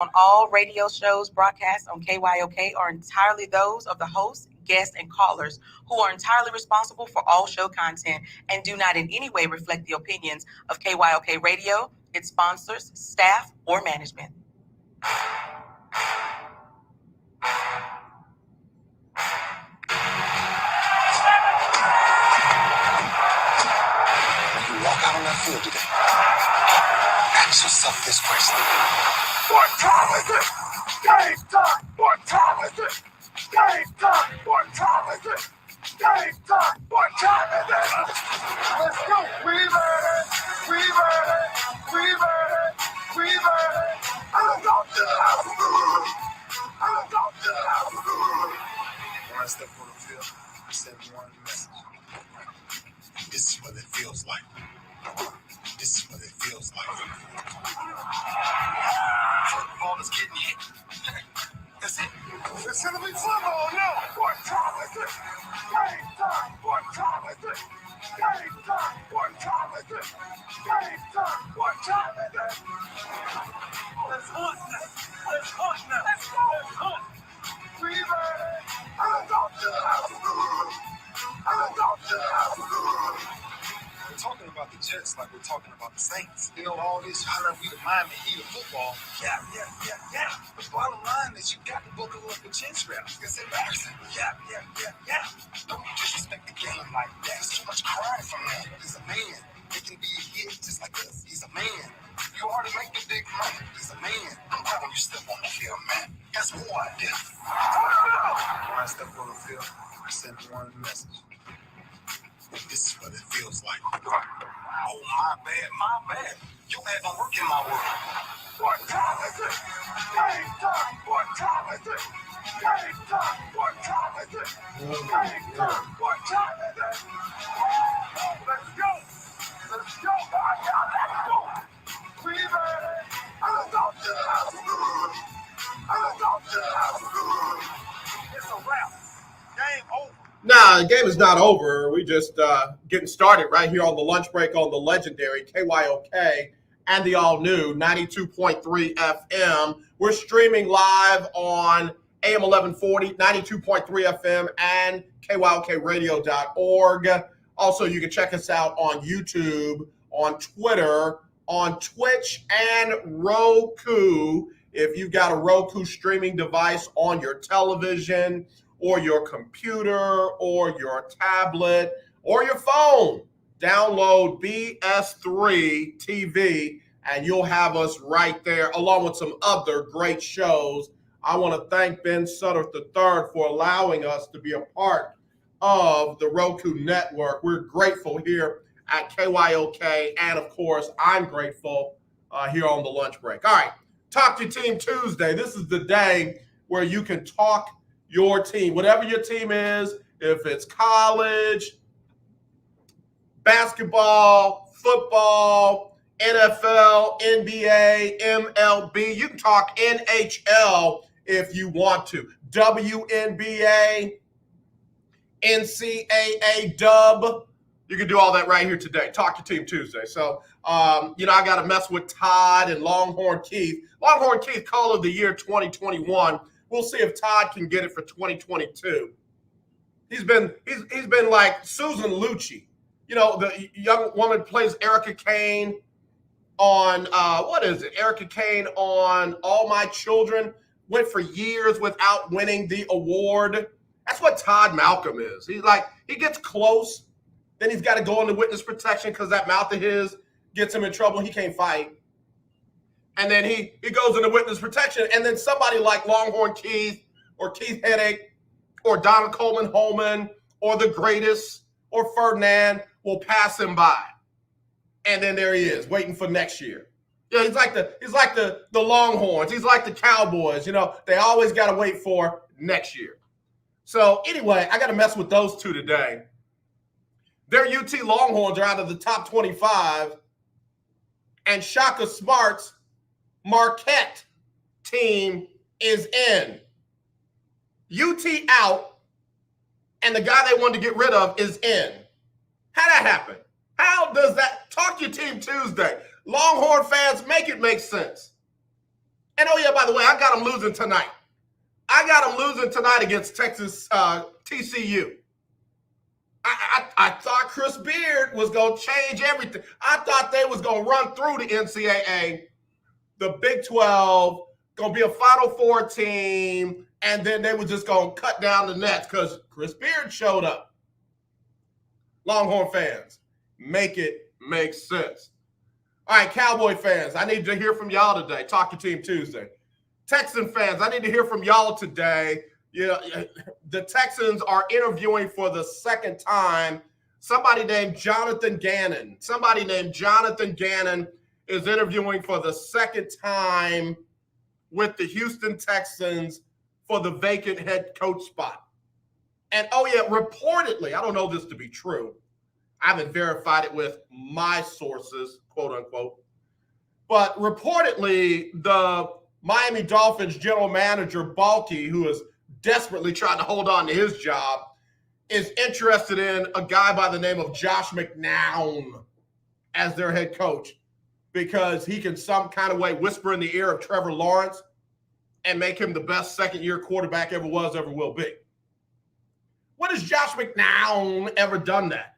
on all radio shows broadcast on KYOK are entirely those of the hosts, guests, and callers who are entirely responsible for all show content and do not in any way reflect the opinions of KYOK Radio, its sponsors, staff, or management. When you walk out on that field today, ask yourself this question. What time is it? Game time! What time is it? Game time! What time is it? Game time! What time is it? Let's go! We ready! We ready! We ready! We ready! I'm going to the house! I'm going to the house! When I step on the field, I send one message. This is what it feels like. This is what it feels like. Ball is getting hit. That's it. It's gonna be football now. What time is it? Game time. What time is it? Game time. What time is it? Game time. What time is it? Let's hunt now. Let's hunt now. Let's go. Let's hunt. We ready? I'm going to the house. I'm going to the house. We're talking about the Jets like we're talking about the Saints. You know, all this hollering, we the Miami Heat of football. Yeah. The bottom line is you got to buckle up the chin straps. It's embarrassing. Yeah. Don't disrespect the game like that. There's too much crying from that. He's a man. He can be a hit just like us. He's a man. You already make the big money. He's a man. I'm glad when you step on the field, man. That's who I did. When I step on the field, I send one message. This is what it feels like. Oh, my bad. You had no work in my world. What time is it? Game time. What time is it? Game time. What time is it? Game time. What time is it? Let's go. Let's go. Let's go. We ready? I'm going to the house. I'm going to the house. It's a wrap. Game over. Nah, the game is not over. We just getting started right here on the lunch break on the legendary KYOK and the all-new 92.3 FM. We're streaming live on AM 1140, 92.3 FM, and KYOKradio.org. Also, you can check us out on YouTube, on Twitter, on Twitch, and Roku. If you've got a Roku streaming device on your television, or your computer, or your tablet, or your phone, download BS3 TV, and you'll have us right there, along with some other great shows. I want to thank Ben Sutter III for allowing us to be a part of the Roku network. We're grateful here at KYOK, and of course, I'm grateful here on the lunch break. All right, Talk to Team Tuesday. This is the day where you can talk your team, whatever your team is, if it's college, basketball, football, NFL, NBA, MLB. You can talk NHL if you want to. WNBA, NCAA dub. You can do all that right here today. Talk to Team Tuesday. So, I got to mess with Todd and Longhorn Keith. Longhorn Keith, Call of the Year 2021. We'll see if Todd can get it for 2022. He's been like Susan Lucci. You know, the young woman plays Erica Kane on, Erica Kane on All My Children. Went for years without winning the award. That's what Todd Malcolm is. He's like, he gets close. Then he's got to go into witness protection because that mouth of his gets him in trouble. He can't fight. And then he goes into witness protection. And then somebody like Longhorn Keith or Keith Headache or Donald Coleman Holman or the greatest or Ferdinand will pass him by. And then there he is waiting for next year. Yeah, he's like the Longhorns. He's like the Cowboys. You know, they always got to wait for next year. So anyway, I got to mess with those two today. Their UT Longhorns are out of the top 25. And Shaka Smart's Marquette team is in. UT out, and the guy they wanted to get rid of is in. How'd that happen? How does that? Talk your team Tuesday. Longhorn fans, make it make sense. And oh yeah, by the way, I got them losing tonight. I got them losing tonight against Texas TCU. I thought Chris Beard was going to change everything. I thought they was going to run through the NCAA, the Big 12, going to be a Final Four team, and then they were just going to cut down the nets because Chris Beard showed up. Longhorn fans, make it make sense. All right, Cowboy fans, I need to hear from y'all today. Talk to Team Tuesday. Texan fans, I need to hear from y'all today. The Texans are interviewing for the second time somebody named Jonathan Gannon. Somebody named Jonathan Gannon is interviewing for the second time with the Houston Texans for the vacant head coach spot. And oh yeah, reportedly, I don't know this to be true. I haven't verified it with my sources, quote unquote. But reportedly, the Miami Dolphins general manager, Balky, who is desperately trying to hold on to his job, is interested in a guy by the name of Josh McCown as their head coach because he can some kind of way whisper in the ear of Trevor Lawrence and make him the best second-year quarterback ever was, ever will be. When has Josh McCown ever done that?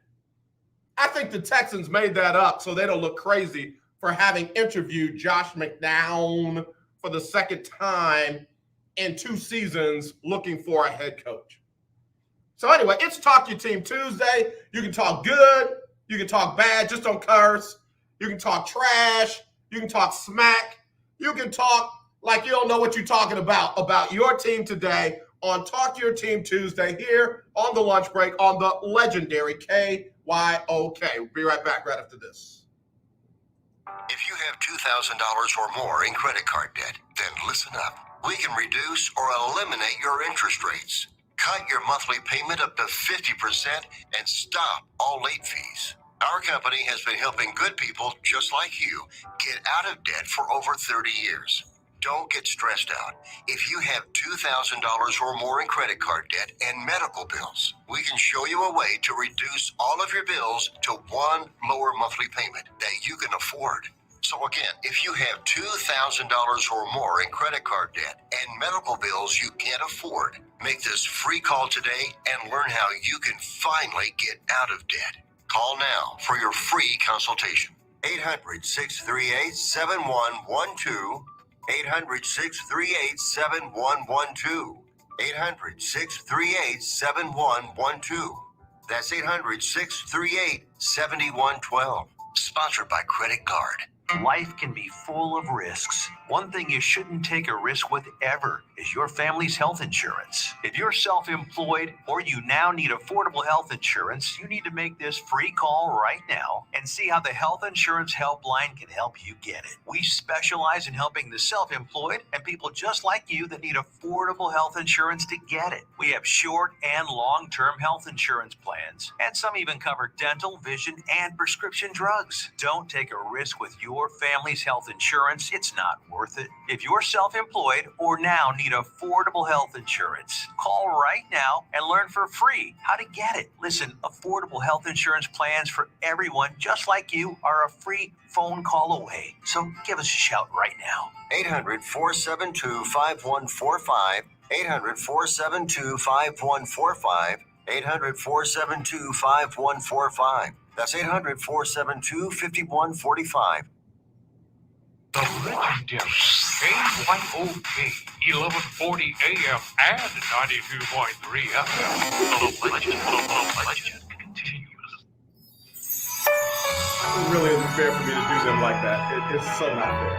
I think the Texans made that up so they don't look crazy for having interviewed Josh McCown for the second time in 2 seasons looking for a head coach. So anyway, it's Talk Your Team Tuesday. You can talk good. You can talk bad. Just don't curse. You can talk trash. You can talk smack. You can talk like you don't know what you're talking about your team today on Talk Your Team Tuesday here on the lunch break on the legendary KYOK. We'll be right back right after this. If you have $2,000 or more in credit card debt, then listen up. We can reduce or eliminate your interest rates. Cut your monthly payment up to 50% and stop all late fees. Our company has been helping good people just like you get out of debt for over 30 years. Don't get stressed out. If you have $2,000 or more in credit card debt and medical bills, we can show you a way to reduce all of your bills to one lower monthly payment that you can afford. So again, if you have $2,000 or more in credit card debt and medical bills you can't afford, make this free call today and learn how you can finally get out of debt. Call now for your free consultation. 800-638-7112. 800-638-7112. 800-638-7112. That's 800-638-7112. Sponsored by Credit Card. Life can be full of risks. One thing you shouldn't take a risk with ever is your family's health insurance. If you're self-employed or you now need affordable health insurance, you need to make this free call right now and see how the Health Insurance Helpline can help you get it. We specialize in helping the self-employed and people just like you that need affordable health insurance to get it. We have short and long-term health insurance plans, and some even cover dental, vision, and prescription drugs. Don't take a risk with your family's health insurance. It's not worth it. If you're self-employed or now need affordable health insurance, call right now and learn for free how to get it. Listen, affordable health insurance plans for everyone just like you are a free phone call away. So give us a shout right now. 800-472-5145. 800-472-5145. 800-472-5145. That's 800-472-5145. The legendary KYOK 1140 AM and 92.3 FM. The legend continues. It really isn't fair for me to do them like that. It's so not fair.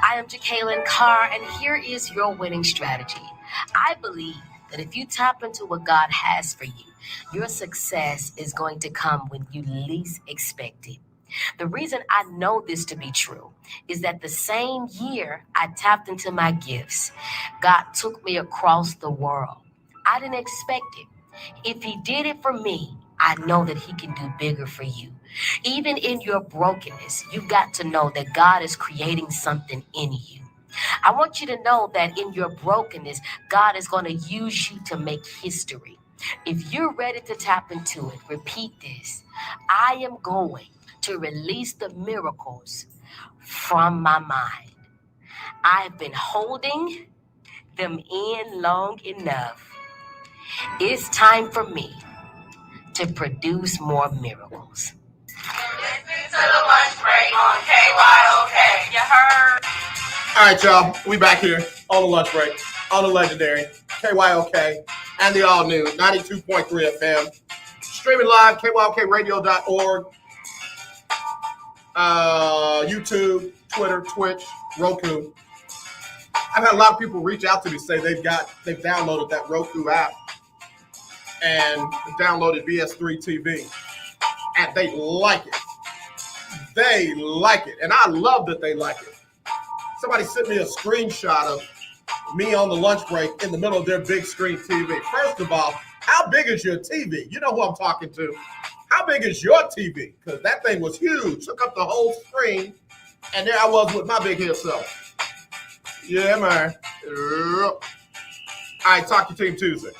I am Jacqueline Carr, and here is your winning strategy. I believe that if you tap into what God has for you, your success is going to come when you least expect it. The reason I know this to be true is that the same year I tapped into my gifts, God took me across the world. I didn't expect it. If He did it for me, I know that He can do bigger for you. Even in your brokenness, you've got to know that God is creating something in you. I want you to know that in your brokenness, God is going to use you to make history. If you're ready to tap into it, repeat this. I am going to release the miracles from my mind. I've been holding them in long enough. It's time for me to produce more miracles. Listen to the lunch break on KYOK. You heard? All right, y'all. We back here on the lunch break on the legendary KYOK and the all new 92.3 FM. Streaming live, KYOKradio.org. YouTube, Twitter, Twitch, Roku. I've had a lot of people reach out to me, say they've downloaded that Roku app and downloaded BS3 TV, and they like it. They like it, and I love that they like it. Somebody sent me a screenshot of me on the lunch break in the middle of their big screen TV. First of all, how big is your TV? You know who I'm talking to. How big is your TV? Because that thing was huge. Took up the whole screen, and there I was with my big head self. Yeah, man. All right, Talk Your Team Tuesday.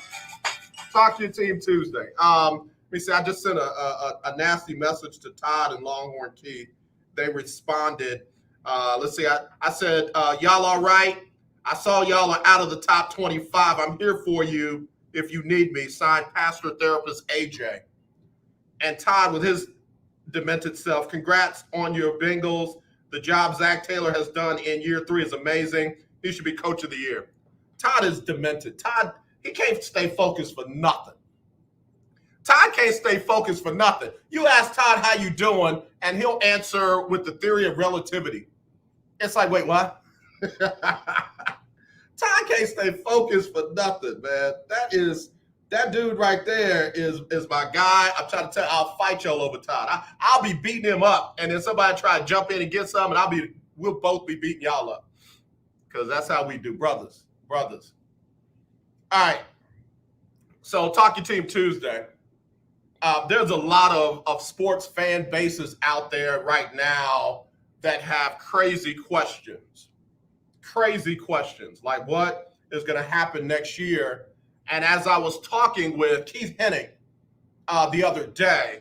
Talk Your Team Tuesday. Let me see. I just sent a nasty message to Todd and Longhorn Keith. They responded. Let's see. I said, y'all all right? I saw y'all are out of the top 25. I'm here for you if you need me. Signed, Pastor Therapist AJ. And Todd, with his demented self, congrats on your Bengals. The job Zach Taylor has done in year 3 is amazing. He should be coach of the year. Todd is demented. Todd, he can't stay focused for nothing. Todd can't stay focused for nothing. You ask Todd how you doing, and he'll answer with the theory of relativity. It's like, wait, what? Todd can't stay focused for nothing, man. That dude right there is my guy. I'm trying to tell you, I'll fight y'all over Todd. I'll be beating him up, and then somebody try to jump in and get some, and we'll both be beating y'all up. Because that's how we do, brothers. All right. So Talk Your Team Tuesday. There's a lot of sports fan bases out there right now that have crazy questions. Crazy questions, like what is going to happen next year. And as I was talking with Keith Hennig the other day,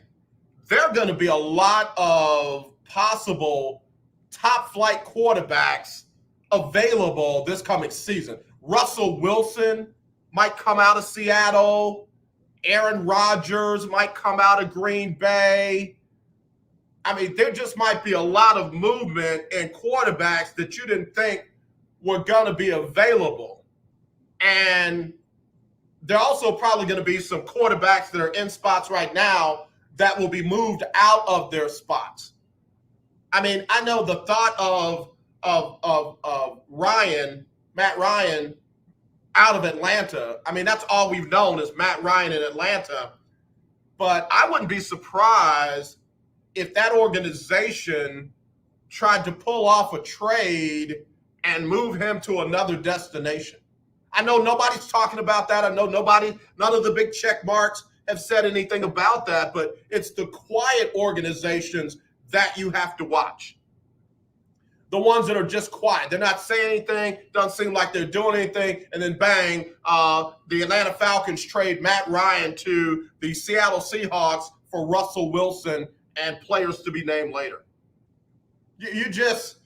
there are going to be a lot of possible top-flight quarterbacks available this coming season. Russell Wilson might come out of Seattle. Aaron Rodgers might come out of Green Bay. I mean, there just might be a lot of movement in quarterbacks that you didn't think were going to be available. And there are also probably going to be some quarterbacks that are in spots right now that will be moved out of their spots. I mean, I know the thought of Matt Ryan out of Atlanta. I mean, that's all we've known is Matt Ryan in Atlanta. But I wouldn't be surprised if that organization tried to pull off a trade and move him to another destination. I know nobody's talking about that. I know none of the big check marks have said anything about that, but it's the quiet organizations that you have to watch. The ones that are just quiet. They're not saying anything, doesn't seem like they're doing anything, and then bang, the Atlanta Falcons trade Matt Ryan to the Seattle Seahawks for Russell Wilson and players to be named later. You just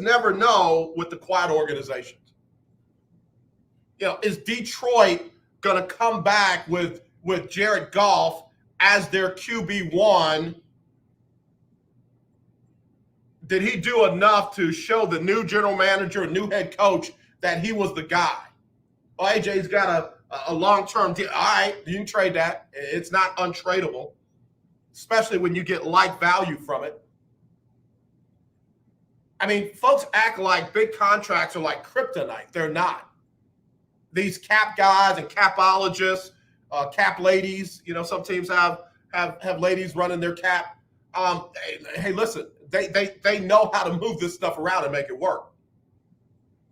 never know with the quiet organizations. You know, is Detroit going to come back with Jared Goff as their QB1? Did he do enough to show the new general manager, new head coach, that he was the guy? Well, AJ's got a long-term deal. All right, you can trade that. It's not untradeable, especially when you get like value from it. I mean, folks act like big contracts are like kryptonite. They're not. These cap guys and capologists, cap ladies, you know, some teams have ladies running their cap. Hey, listen, they know how to move this stuff around and make it work.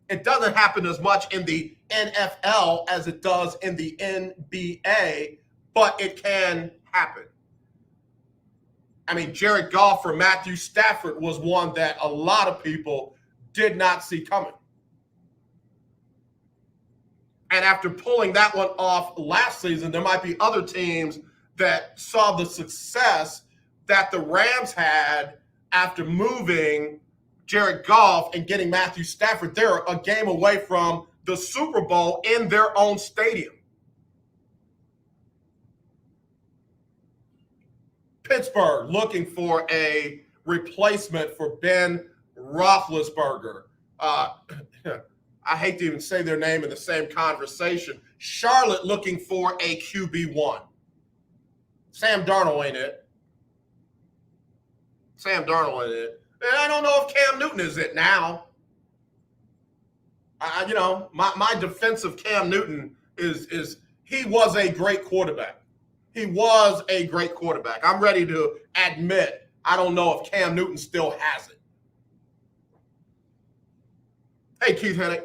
It doesn't happen as much in the NFL as it does in the NBA, but it can happen. I mean, Jared Goff or Matthew Stafford was one that a lot of people did not see coming. And after pulling that one off last season, there might be other teams that saw the success that the Rams had after moving Jared Goff and getting Matthew Stafford. They're a game away from the Super Bowl in their own stadium. Pittsburgh looking for a replacement for Ben Roethlisberger. I hate to even say their name in the same conversation. Charlotte looking for a QB1. Sam Darnold ain't it. Sam Darnold ain't it. And I don't know if Cam Newton is it now. My defense of Cam Newton is he was a great quarterback. He was a great quarterback. I'm ready to admit I don't know if Cam Newton still has it. Hey, Keith Hennick.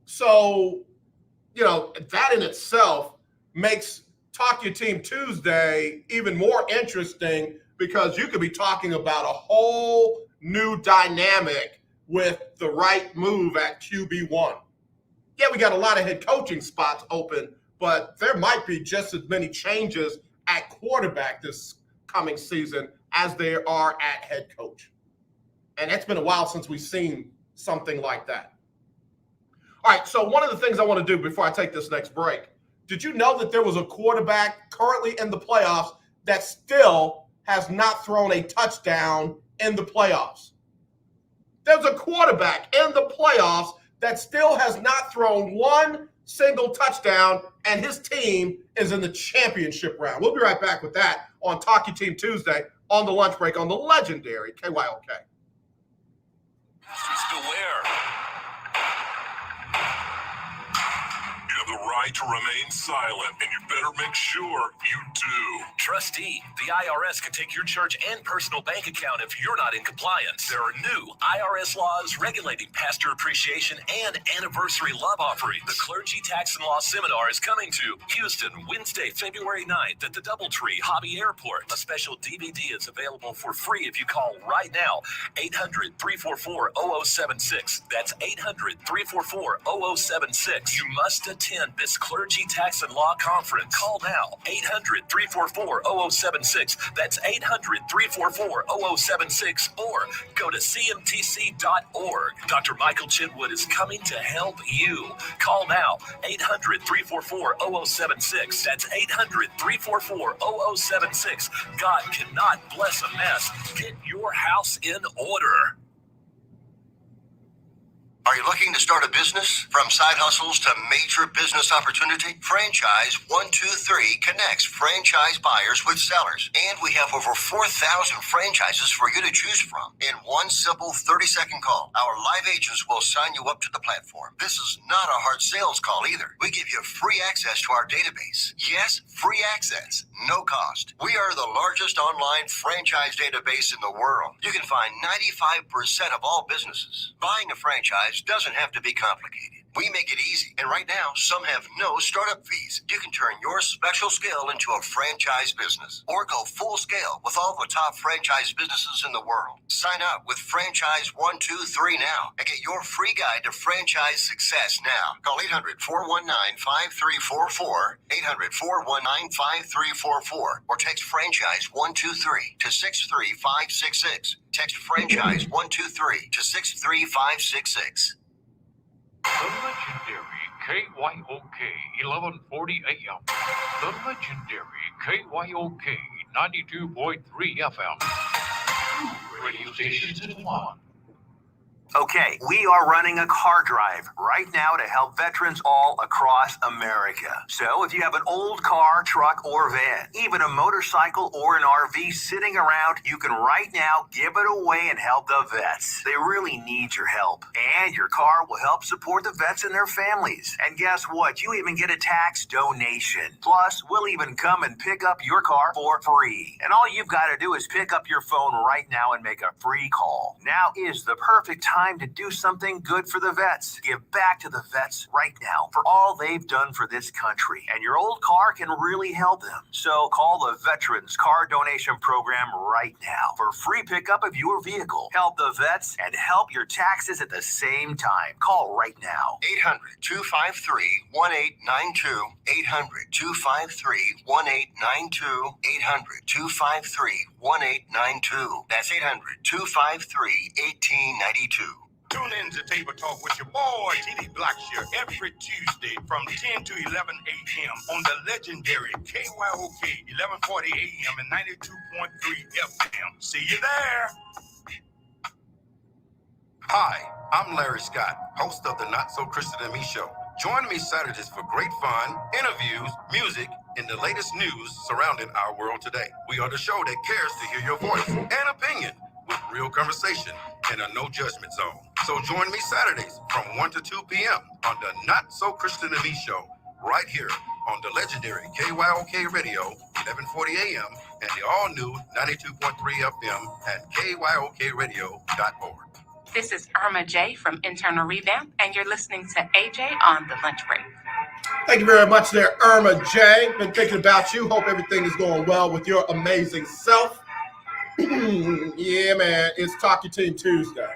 So, that in itself makes Talk Your Team Tuesday even more interesting because you could be talking about a whole new dynamic with the right move at QB1. Yeah, we got a lot of head coaching spots open, but there might be just as many changes at quarterback this coming season as there are at head coach. And it's been a while since we've seen something like that. All right, so one of the things I want to do before I take this next break, did you know that there was a quarterback currently in the playoffs that still has not thrown a touchdown in the playoffs? There's a quarterback in the playoffs that still has not thrown one single touchdown, and his team is in the championship round. We'll be right back with that on Talk Your Team Tuesday on the lunch break on the legendary KYOK. To wear. You have the right to remain silent, and you better make sure you do. Trustee, the IRS can take your church and personal bank account if you're not in compliance. There are new IRS laws regulating pastor appreciation and anniversary love offering. The Clergy Tax and Law Seminar is coming to Houston Wednesday, February 9th at the Doubletree Hobby Airport. A special DVD is available for free if you call right now, 800-344-0076. That's 800-344-0076. You must attend this Clergy Tax and Law Conference. Call now, 800-344-0076. That's 800-344-0076, or go to cmtc.org. Dr. Michael Chinwood is coming to help you. Call now, 800-344-0076. That's 800-344-0076. God cannot bless a mess. Get your house in order. Are you looking to start a business? From side hustles to major business opportunity, Franchise 123 connects franchise buyers with sellers. And we have over 4,000 franchises for you to choose from. In one simple 30-second call, our live agents will sign you up to the platform. This is not a hard sales call either. We give you free access to our database. Yes, free access, no cost. We are the largest online franchise database in the world. You can find 95% of all businesses. Buying a franchise doesn't have to be complicated. We make it easy, and right now, some have no startup fees. You can turn your special skill into a franchise business, or go full scale with all the top franchise businesses in the world. Sign up with Franchise 123 now and get your free guide to franchise success now. Call 800-419-5344, 800-419-5344, or text Franchise 123 to 63566. Text Franchise 123 to 63566. The legendary KYOK 1140 AM. The legendary KYOK 92.3 FM. Two radio stations in one. Okay, we are running a car drive right now to help veterans all across America. So if you have an old car, truck, or van, even a motorcycle or an RV sitting around, you can right now give it away and help the vets. They really need your help. And your car will help support the vets and their families. And guess what? You even get a tax donation. Plus, we'll even come and pick up your car for free. And all you've got to do is pick up your phone right now and make a free call. Now is the perfect time time to do something good for the vets. Give back to the vets right now for all they've done for this country. And your old car can really help them. So call the Veterans Car Donation Program right now for free pickup of your vehicle. Help the vets and help your taxes at the same time. Call right now. 800-253-1892. 800-253-1892. 800-253-1892. That's 800-253-1892. Tune in to Table Talk with your boy, TD Blackshear, every Tuesday from 10 to 11 a.m. on the legendary KYOK 1140 a.m. and 92.3 FM. See you there. Hi, I'm Larry Scott, host of the Not So Christian and Me Show. Join me Saturdays for great fun, interviews, music, and the latest news surrounding our world today. We are the show that cares to hear your voice and opinion with real conversation in a no judgment zone. So join me Saturdays from 1 to 2 p.m. on the Not So Christian and Me Show, right here on the legendary KYOK Radio, 1140 a.m. and the all-new 92.3 FM at KYOKradio.org. This is Irma J from Internal Revamp, and you're listening to AJ on the Lunch Break. Thank you very much there, Irma J. Been thinking about you. Hope everything is going well with your amazing self. Yeah, man, it's Talk Your Team Tuesday.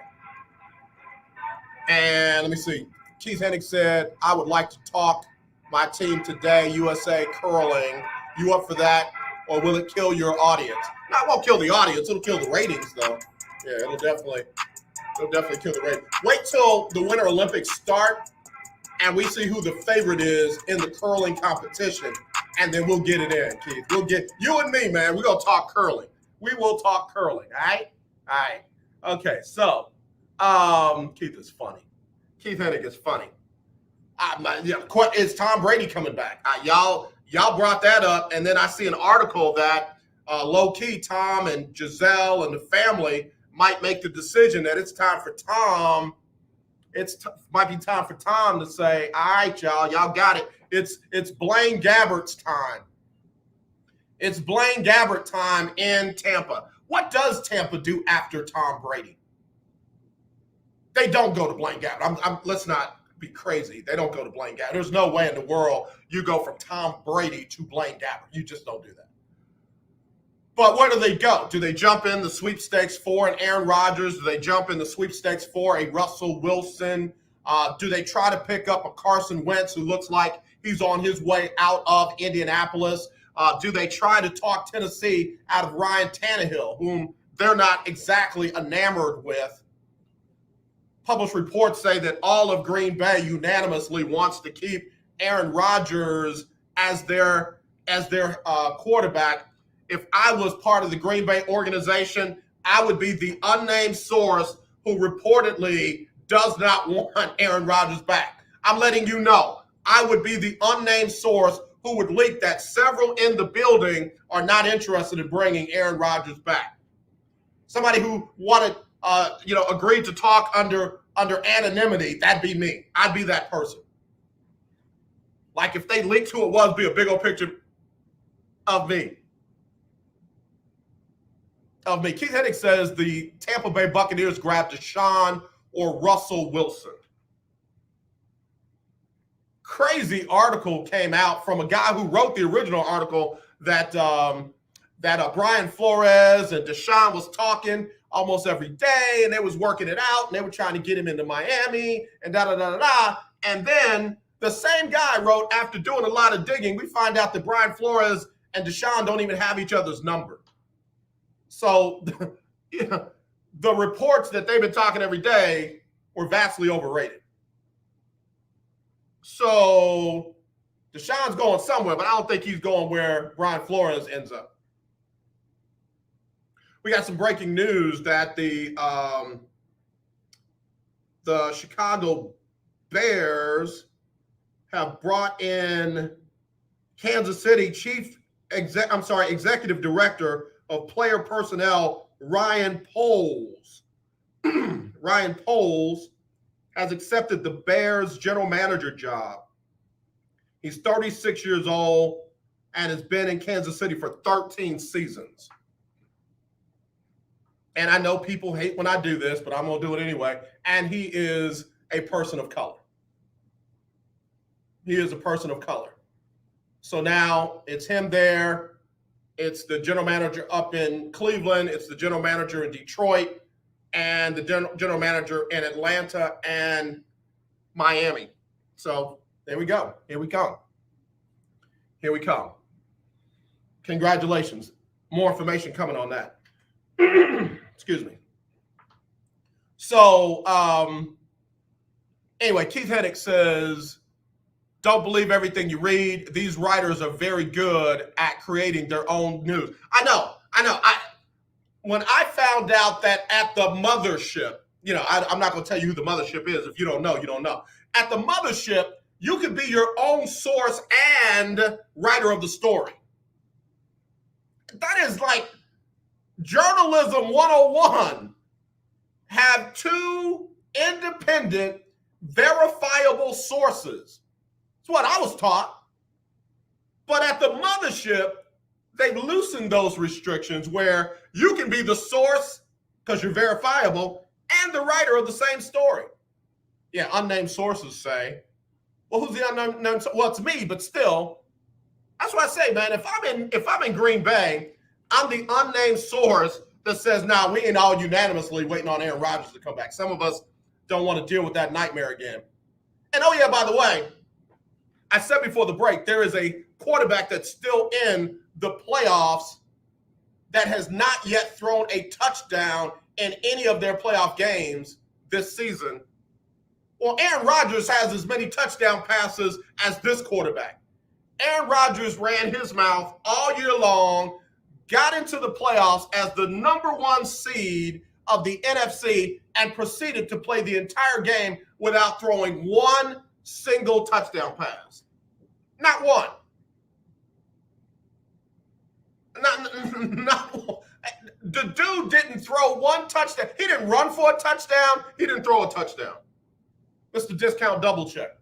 And let me see. Keith Hennig said, I would like to talk my team today, USA Curling. You up for that? Or will it kill your audience? No, it won't kill the audience. It'll kill the ratings, though. Yeah, it'll definitely kill the ratings. Wait till the Winter Olympics start and we see who the favorite is in the curling competition, and then we'll get it in, Keith. We'll get you and me, man. We're gonna talk curling. We will talk curling. All right. Okay. So, Keith is funny. Keith Hennig is funny. Is Tom Brady coming back? Y'all brought that up, and then I see an article that low key Tom and Giselle and the family might make the decision that it's time for Tom. Might be time for Tom to say, all right, y'all got it. It's Blaine Gabbert's time. It's Blaine Gabbert time in Tampa. What does Tampa do after Tom Brady? They don't go to Blaine Gabbert. Let's not be crazy. They don't go to Blaine Gabbert. There's no way in the world you go from Tom Brady to Blaine Gabbert. You just don't do that. But where do they go? Do they jump in the sweepstakes for an Aaron Rodgers? Do they jump in the sweepstakes for a Russell Wilson? Do they try to pick up a Carson Wentz who looks like he's on his way out of Indianapolis? Do they try to talk Tennessee out of Ryan Tannehill, whom they're not exactly enamored with? Published reports say that all of Green Bay unanimously wants to keep Aaron Rodgers as their quarterback. If I was part of the Green Bay organization, I would be the unnamed source who reportedly does not want Aaron Rodgers back. I'm letting you know. I would be the unnamed source who would leak that several in the building are not interested in bringing Aaron Rodgers back. Somebody who wanted, agreed to talk under anonymity, that'd be me. I'd be that person. Like if they leaked who it was, be a big old picture of me. Keith Hennig says the Tampa Bay Buccaneers grabbed Deshaun or Russell Wilson. Crazy article came out from a guy who wrote the original article that Brian Flores and Deshaun was talking almost every day, and they was working it out, and they were trying to get him into Miami, and da-da-da-da-da. And then the same guy wrote, after doing a lot of digging, we find out that Brian Flores and Deshaun don't even have each other's number. So the reports that they've been talking every day were vastly overrated. So Deshaun's going somewhere, but I don't think he's going where Brian Flores ends up. We got some breaking news that the Chicago Bears have brought in Kansas City executive director of player personnel, Ryan Poles. Ryan Poles has accepted the Bears general manager job. He's 36 years old and has been in Kansas City for 13 seasons. And I know people hate when I do this, but I'm going to do it anyway. And he is a person of color. He is a person of color. So now it's him there. It's the general manager up in Cleveland. It's the general manager in Detroit and the general manager in Atlanta and Miami. So there we go. Here we come. Here we come. Congratulations. More information coming on that. Excuse me. So anyway, Keith Hennick says, don't believe everything you read. These writers are very good at creating their own news. I know. When I found out that at the mothership, I'm not going to tell you who the mothership is. If you don't know, you don't know. At the mothership, you can be your own source and writer of the story. That is like journalism 101. Have two independent, verifiable sources. That's what I was taught. But at the mothership, they've loosened those restrictions where you can be the source because you're verifiable and the writer of the same story. Yeah, unnamed sources say, well, who's the unknown? Well, it's me, but still, that's what I say, man. If I'm in Green Bay, I'm the unnamed source that says, nah, we ain't all unanimously waiting on Aaron Rodgers to come back. Some of us don't want to deal with that nightmare again. And oh yeah, by the way, I said before the break, there is a quarterback that's still in the playoffs that has not yet thrown a touchdown in any of their playoff games this season. Well, Aaron Rodgers has as many touchdown passes as this quarterback. Aaron Rodgers ran his mouth all year long, got into the playoffs as the number one seed of the NFC, and proceeded to play the entire game without throwing one single touchdown pass. Not one. Not one. The dude didn't throw one touchdown. He didn't run for a touchdown. He didn't throw a touchdown. Mr. Discount double check.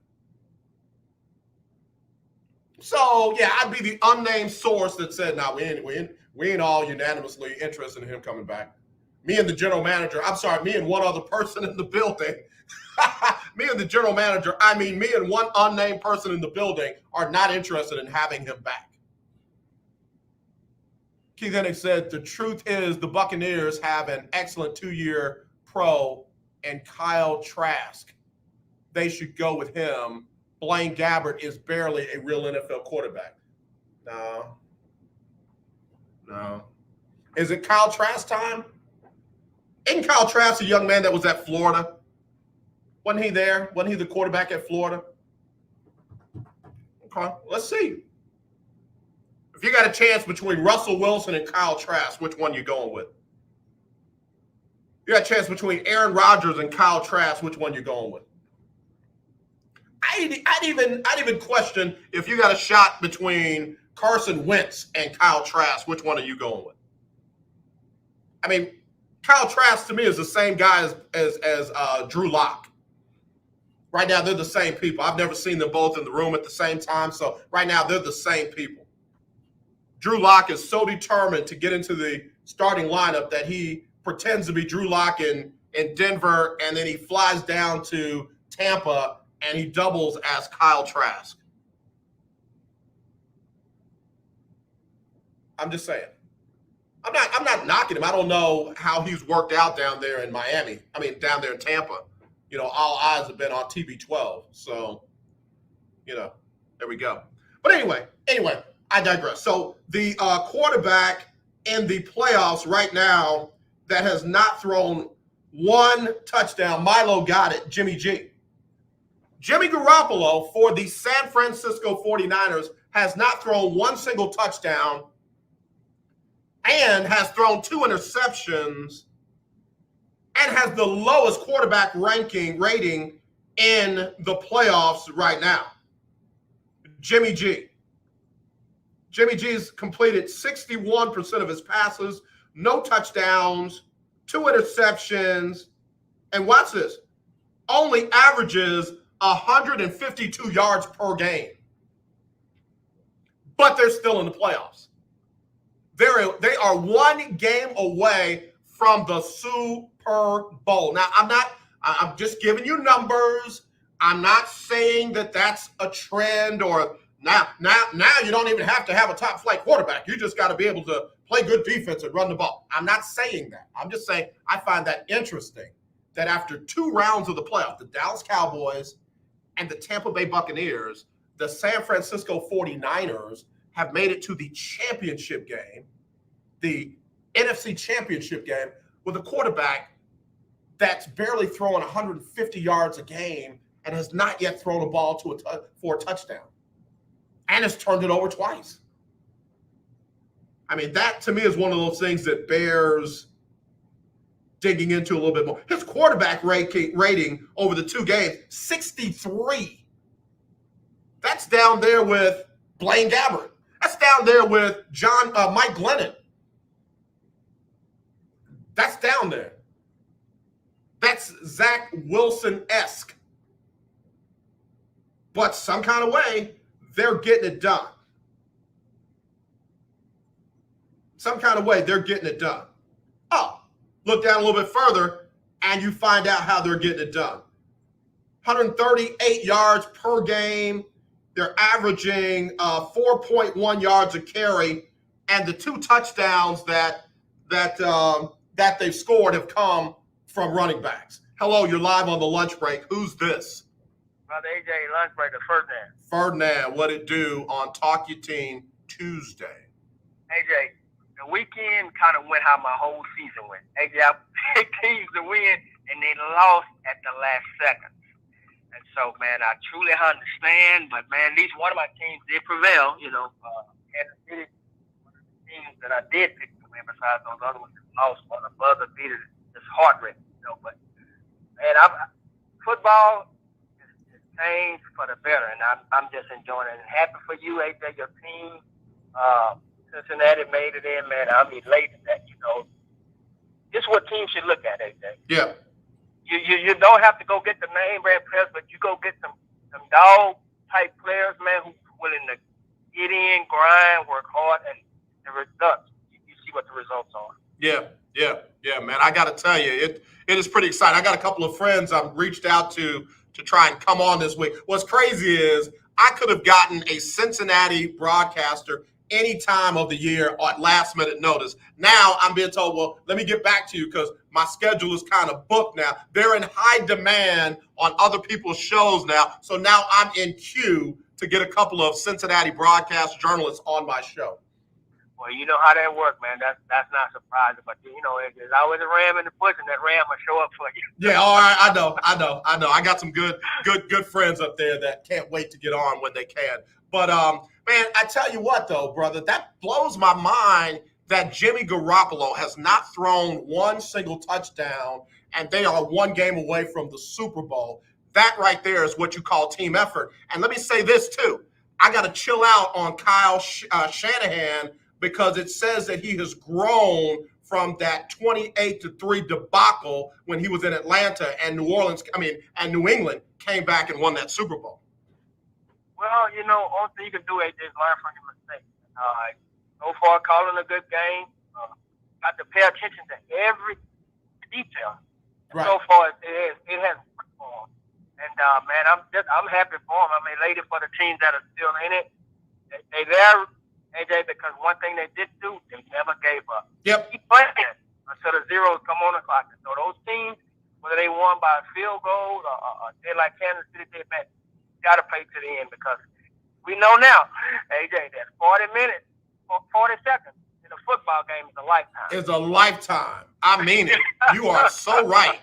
So, yeah, I'd be the unnamed source that said, nah, we ain't all unanimously interested in him coming back. Me and the general manager, me and one other person in the building, me and the general manager, me and one unnamed person in the building are not interested in having him back. Keith Hennick said, the truth is the Buccaneers have an excellent 2-year pro and Kyle Trask. They should go with him. Blaine Gabbert is barely a real NFL quarterback. No. Is it Kyle Trask time? Isn't Kyle Trask a young man that was at Florida? Wasn't he there? Wasn't he the quarterback at Florida? Okay, let's see. If you got a chance between Russell Wilson and Kyle Trask, which one you going with? You got a chance between Aaron Rodgers and Kyle Trask, which one you going with? I'd even question if you got a shot between Carson Wentz and Kyle Trask, which one are you going with? Kyle Trask to me is the same guy as Drew Lock. Right now, they're the same people. I've never seen them both in the room at the same time. So right now, they're the same people. Drew Lock is so determined to get into the starting lineup that he pretends to be Drew Lock in Denver, and then he flies down to Tampa and he doubles as Kyle Trask. I'm just saying. I'm not knocking him. I don't know how he's worked out down there in Miami. Down there in Tampa. All eyes have been on TB12. So, there we go. But anyway, I digress. So the quarterback in the playoffs right now that has not thrown one touchdown, Milo got it, Jimmy G. Jimmy Garoppolo for the San Francisco 49ers has not thrown one single touchdown and has thrown 2 interceptions and has the lowest quarterback rating in the playoffs right now. Jimmy G. Jimmy G's completed 61% of his passes, no touchdowns, 2 interceptions, and watch this, only averages 152 yards per game. But they're still in the playoffs. They are one game away from the Super Bowl. Now, I'm just giving you numbers. I'm not saying that that's a trend or now you don't even have to have a top flight quarterback. You just got to be able to play good defense and run the ball. I'm not saying that. I'm just saying I find that interesting that after 2 rounds of the playoff, the Dallas Cowboys and the Tampa Bay Buccaneers, the San Francisco 49ers have made it to the championship game, the NFC championship game, with a quarterback that's barely throwing 150 yards a game and has not yet thrown a ball for a touchdown and has turned it over twice. I mean, that to me is one of those things that bears digging into a little bit more. His quarterback rating over the 2 games, 63. That's down there with Blaine Gabbert. That's down there with Mike Glennon. That's down there. That's Zach Wilson-esque. But some kind of way, they're getting it done. Some kind of way, they're getting it done. Oh, look down a little bit further, and you find out how they're getting it done. 138 yards per game. They're averaging 4.1 yards a carry, and the 2 touchdowns that they've scored have come from running backs. Hello, you're live on the lunch break. Who's this? Brother AJ, lunch breaker, Ferdinand. Ferdinand, what it do on Talk Your Team Tuesday? AJ, the weekend kind of went how my whole season went. AJ, I picked teams to win, and they lost at the last second. And so, man, I truly understand, but, man, at least one of my teams did prevail, you know. Kansas City, one of the teams that I did pick to win besides those other ones that lost, one of the other beat it. It's heart-wrenching, you know. But, man, football is changed for the better, and I'm just enjoying it. And happy for you, AJ, your team. Cincinnati made it in, man. I'm elated that, you know. This is what teams should look at, AJ. Yeah. You don't have to go get the name brand players, but you go get some dog type players, man, who's willing to get in, grind, work hard, and the results. You see what the results are. Yeah, man. I got to tell you, it is pretty exciting. I got a couple of friends I've reached out to try and come on this week. What's crazy is I could have gotten a Cincinnati broadcaster any time of the year at last minute notice. Now I'm being told, well, let me get back to you because my schedule is kind of booked now. They're in high demand on other people's shows now. So now I'm in queue to get a couple of Cincinnati broadcast journalists on my show. Well, you know how that works, man. That's not surprising, but you know, there's always a ram in the bush, and that ram will show up for you. Yeah, all right, I know. I got some good friends up there that can't wait to get on when they can. But man, I tell you what, though, brother, that blows my mind that Jimmy Garoppolo has not thrown one single touchdown, and they are 1 game away from the Super Bowl. That right there is what you call team effort. And let me say this too: I got to chill out on Kyle Shanahan, because it says that he has grown from that 28-3 debacle when he was in Atlanta and New England came back and won that Super Bowl. Well, you know, only thing you can do is learn from your mistakes. So far, calling a good game. Got to pay attention to every detail. Right. So far, it has worked for him. And man, I'm happy for him. I'm elated for the teams that are still in it. They there, AJ, because one thing they did do, they never gave up. Yep. Keep playing until the zeros come on the clock. So those teams, whether they won by a field goal or they like Kansas City did, man, got to play to the end, because we know now, AJ, that 40 minutes or 40 seconds in a football game is a lifetime. It's a lifetime. I mean it. You are so right.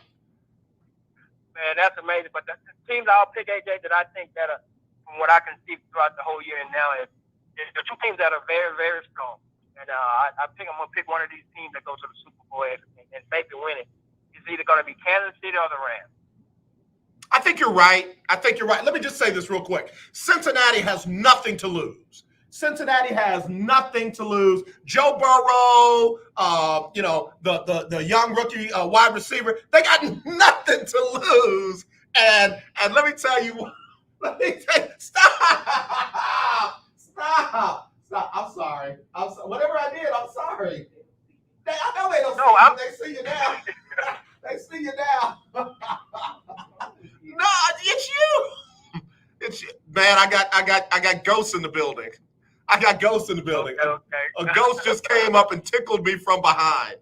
Man, that's amazing. But the teams I'll pick, AJ, that I think that are, from what I can see throughout the whole year and now, is the 2 teams that are very, very strong. And I'm going to pick one of these teams that goes to the Super Bowl and maybe win it. It's either going to be Kansas City or the Rams. I think you're right. Let me just say this real quick. Cincinnati has nothing to lose. Joe Burrow, the young rookie wide receiver, they got nothing to lose. And let me tell you, stop. I'm sorry. Whatever I did, I'm sorry. I know they don't No, see you. I'm- They see you now. They see you now. No, it's you. It's you. Man, I got ghosts in the building. I got ghosts in the building. Okay. A ghost just came up and tickled me from behind.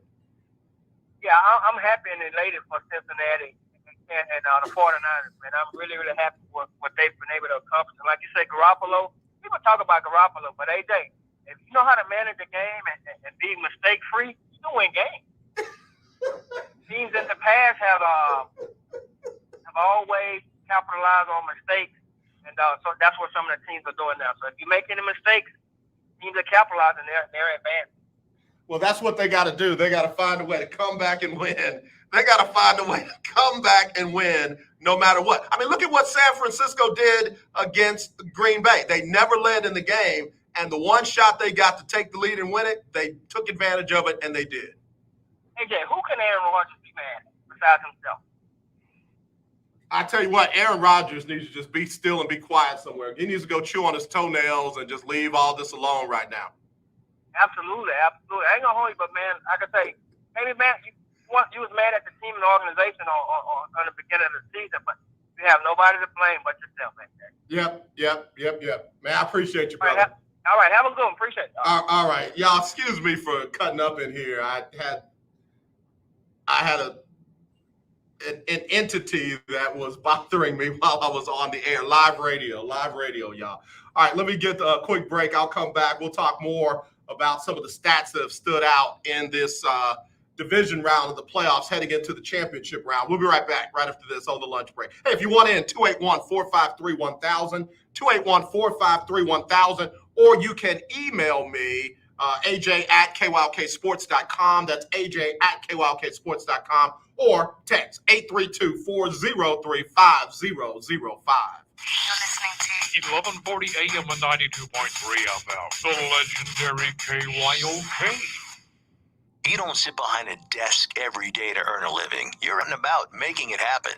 Yeah, I'm happy and elated for Cincinnati and the 49ers, man. I'm really, really happy with what they've been able to accomplish. And like you say, Garoppolo, people talk about Garoppolo, but AJ, if you know how to manage a game and be mistake-free, you can win games. Teams in the past have always capitalized on mistakes, and so that's what some of the teams are doing now. So if you make any mistakes, teams are capitalizing, they're advancing. Well, that's what they got to do. They got to find a way to come back and win. They got to find a way to come back and win no matter what. I mean, look at what San Francisco did against Green Bay. They never led in the game, and the one shot they got to take the lead and win it, they took advantage of it, and they did. AJ, who can Aaron Rodgers be mad at besides himself? I tell you what, Aaron Rodgers needs to just be still and be quiet somewhere. He needs to go chew on his toenails and just leave all this alone right now. Absolutely. I ain't gonna hold you, but man, I can say, maybe man, you was mad at the team and the organization on the beginning of the season, but you have nobody to blame but yourself, man. Yep. Man, I appreciate you, brother. All right, have a good one. Appreciate it. All right, y'all. Excuse me for cutting up in here. I had an entity that was bothering me while I was on the air. Live radio, y'all. All right, let me get a quick break. I'll come back. We'll talk more about some of the stats that have stood out in this division round of the playoffs heading into the championship round. We'll be right back right after this on the lunch break. Hey, if you want in, 281-453-1000, 281-453-1000, or you can email me, aj@kyoksports.com. That's aj@kyoksports.com, or text 832-403-5005. You're listening to 1140 AM and 92.3 FM. The legendary KYOK. You don't sit behind a desk every day to earn a living. You're out and about making it happen.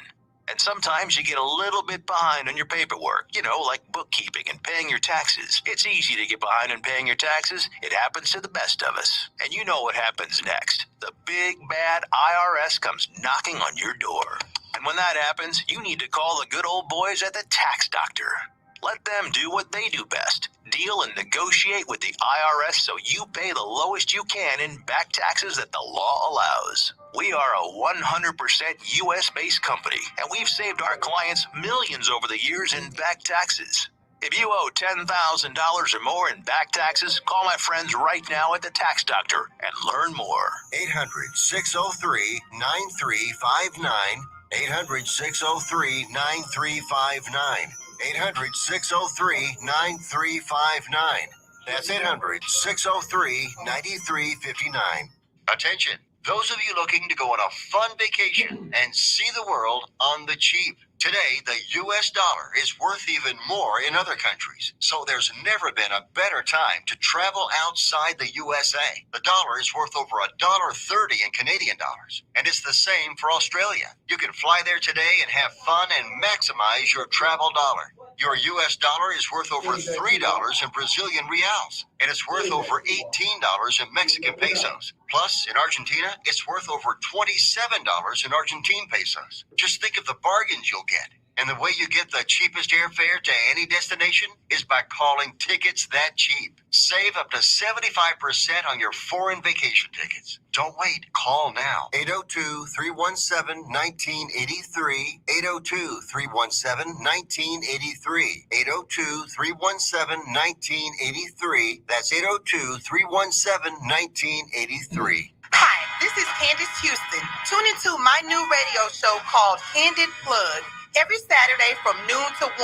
And sometimes you get a little bit behind on your paperwork, like bookkeeping and paying your taxes. It's easy to get behind on paying your taxes. It happens to the best of us. And you know what happens next. The big bad IRS comes knocking on your door. And when that happens, you need to call the good old boys at the Tax Doctor. Let them do what they do best. Deal and negotiate with the IRS so you pay the lowest you can in back taxes that the law allows. We are a 100% U.S.-based company, and we've saved our clients millions over the years in back taxes. If you owe $10,000 or more in back taxes, call my friends right now at the Tax Doctor and learn more. 800-603-9359. 800-603-9359. 800-603-9359. That's 800-603-9359. Attention, those of you looking to go on a fun vacation and see the world on the cheap. Today, the U.S. dollar is worth even more in other countries, so there's never been a better time to travel outside the USA. The dollar is worth over $1.30 in Canadian dollars, and it's the same for Australia. You can fly there today and have fun and maximize your travel dollar. Your U.S. dollar is worth over $3 in Brazilian reals, and it's worth over $18 in Mexican pesos. Plus, in Argentina, it's worth over $27 in Argentine pesos. Just think of the bargains you'll get. And the way you get the cheapest airfare to any destination is by calling Tickets That Cheap. Save up to 75% on your foreign vacation tickets. Don't wait. Call now. 802-317-1983. 802-317-1983. 802-317-1983. That's 802-317-1983. Hi, this is Candace Houston. Tune into my new radio show called Candid Plug. Every Saturday from noon to 1,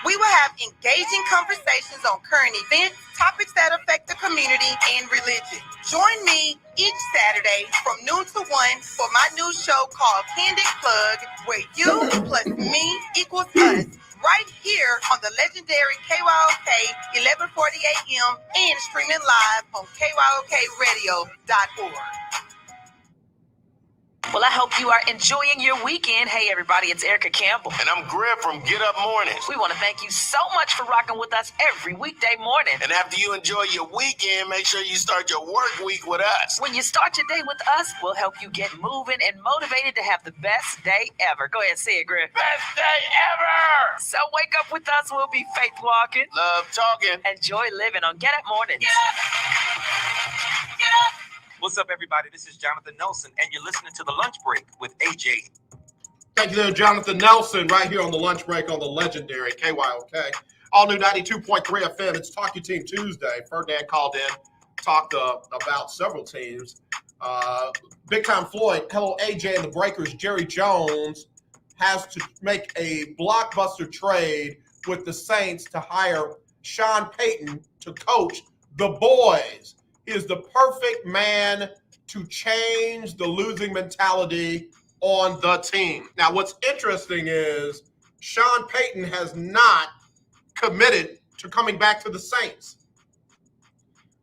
we will have engaging conversations on current events, topics that affect the community, and religion. Join me each Saturday from noon to 1 for my new show called Candid Plug, where you plus me equals us, right here on the legendary KYOK 1140 AM and streaming live on KYOKradio.org. Well, I hope you are enjoying your weekend. Hey, everybody, it's Erica Campbell. And I'm Griff from Get Up Mornings. We want to thank you so much for rocking with us every weekday morning. And after you enjoy your weekend, make sure you start your work week with us. When you start your day with us, we'll help you get moving and motivated to have the best day ever. Go ahead, say it, Griff. Best day ever! So wake up with us. We'll be faith walking, Love talking. and joy living on Get Up Mornings. What's up, everybody? This is Jonathan Nelson, and you're listening to The Lunch Break with AJ. Thank you there, Jonathan Nelson, right here on the lunch break on the legendary KYOK. All new 92.3 FM. It's Talk Your Team Tuesday. Ferdinand called in, talked about several teams. Big Time Floyd, hello AJ and the Breakers. Jerry Jones has to make a blockbuster trade with the Saints to hire Sean Payton to coach the boys. He is the perfect man to change the losing mentality on the team. Now, what's interesting is Sean Payton has not committed to coming back to the Saints.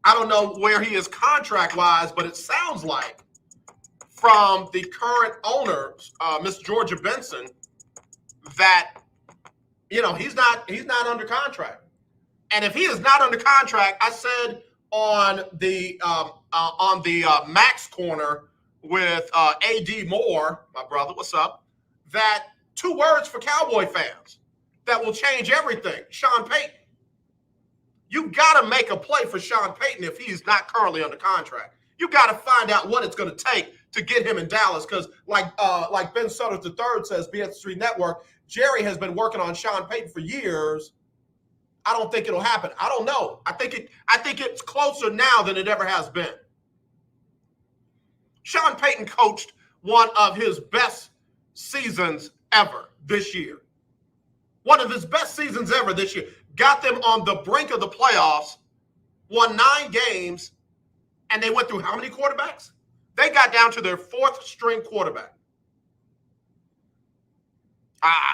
I don't know where he is contract-wise, but it sounds like from the current owner, Miss Georgia Benson, that he's not under contract. And if he is not under contract, I said on the Max Corner with A.D. Moore, my brother, what's up, that 2 words for Cowboy fans that will change everything. Sean Payton. You got to make a play for Sean Payton if he's not currently under contract. You got to find out what it's going to take to get him in Dallas because like Ben Sutters III says, BS Street Network, Jerry has been working on Sean Payton for years. I don't think it'll happen. I don't know. I think it's closer now than it ever has been. Sean Payton coached one of his best seasons ever this year. One of his best seasons ever this year. Got them on the brink of the playoffs, won 9 games, and they went through how many quarterbacks? They got down to their 4th string quarterback.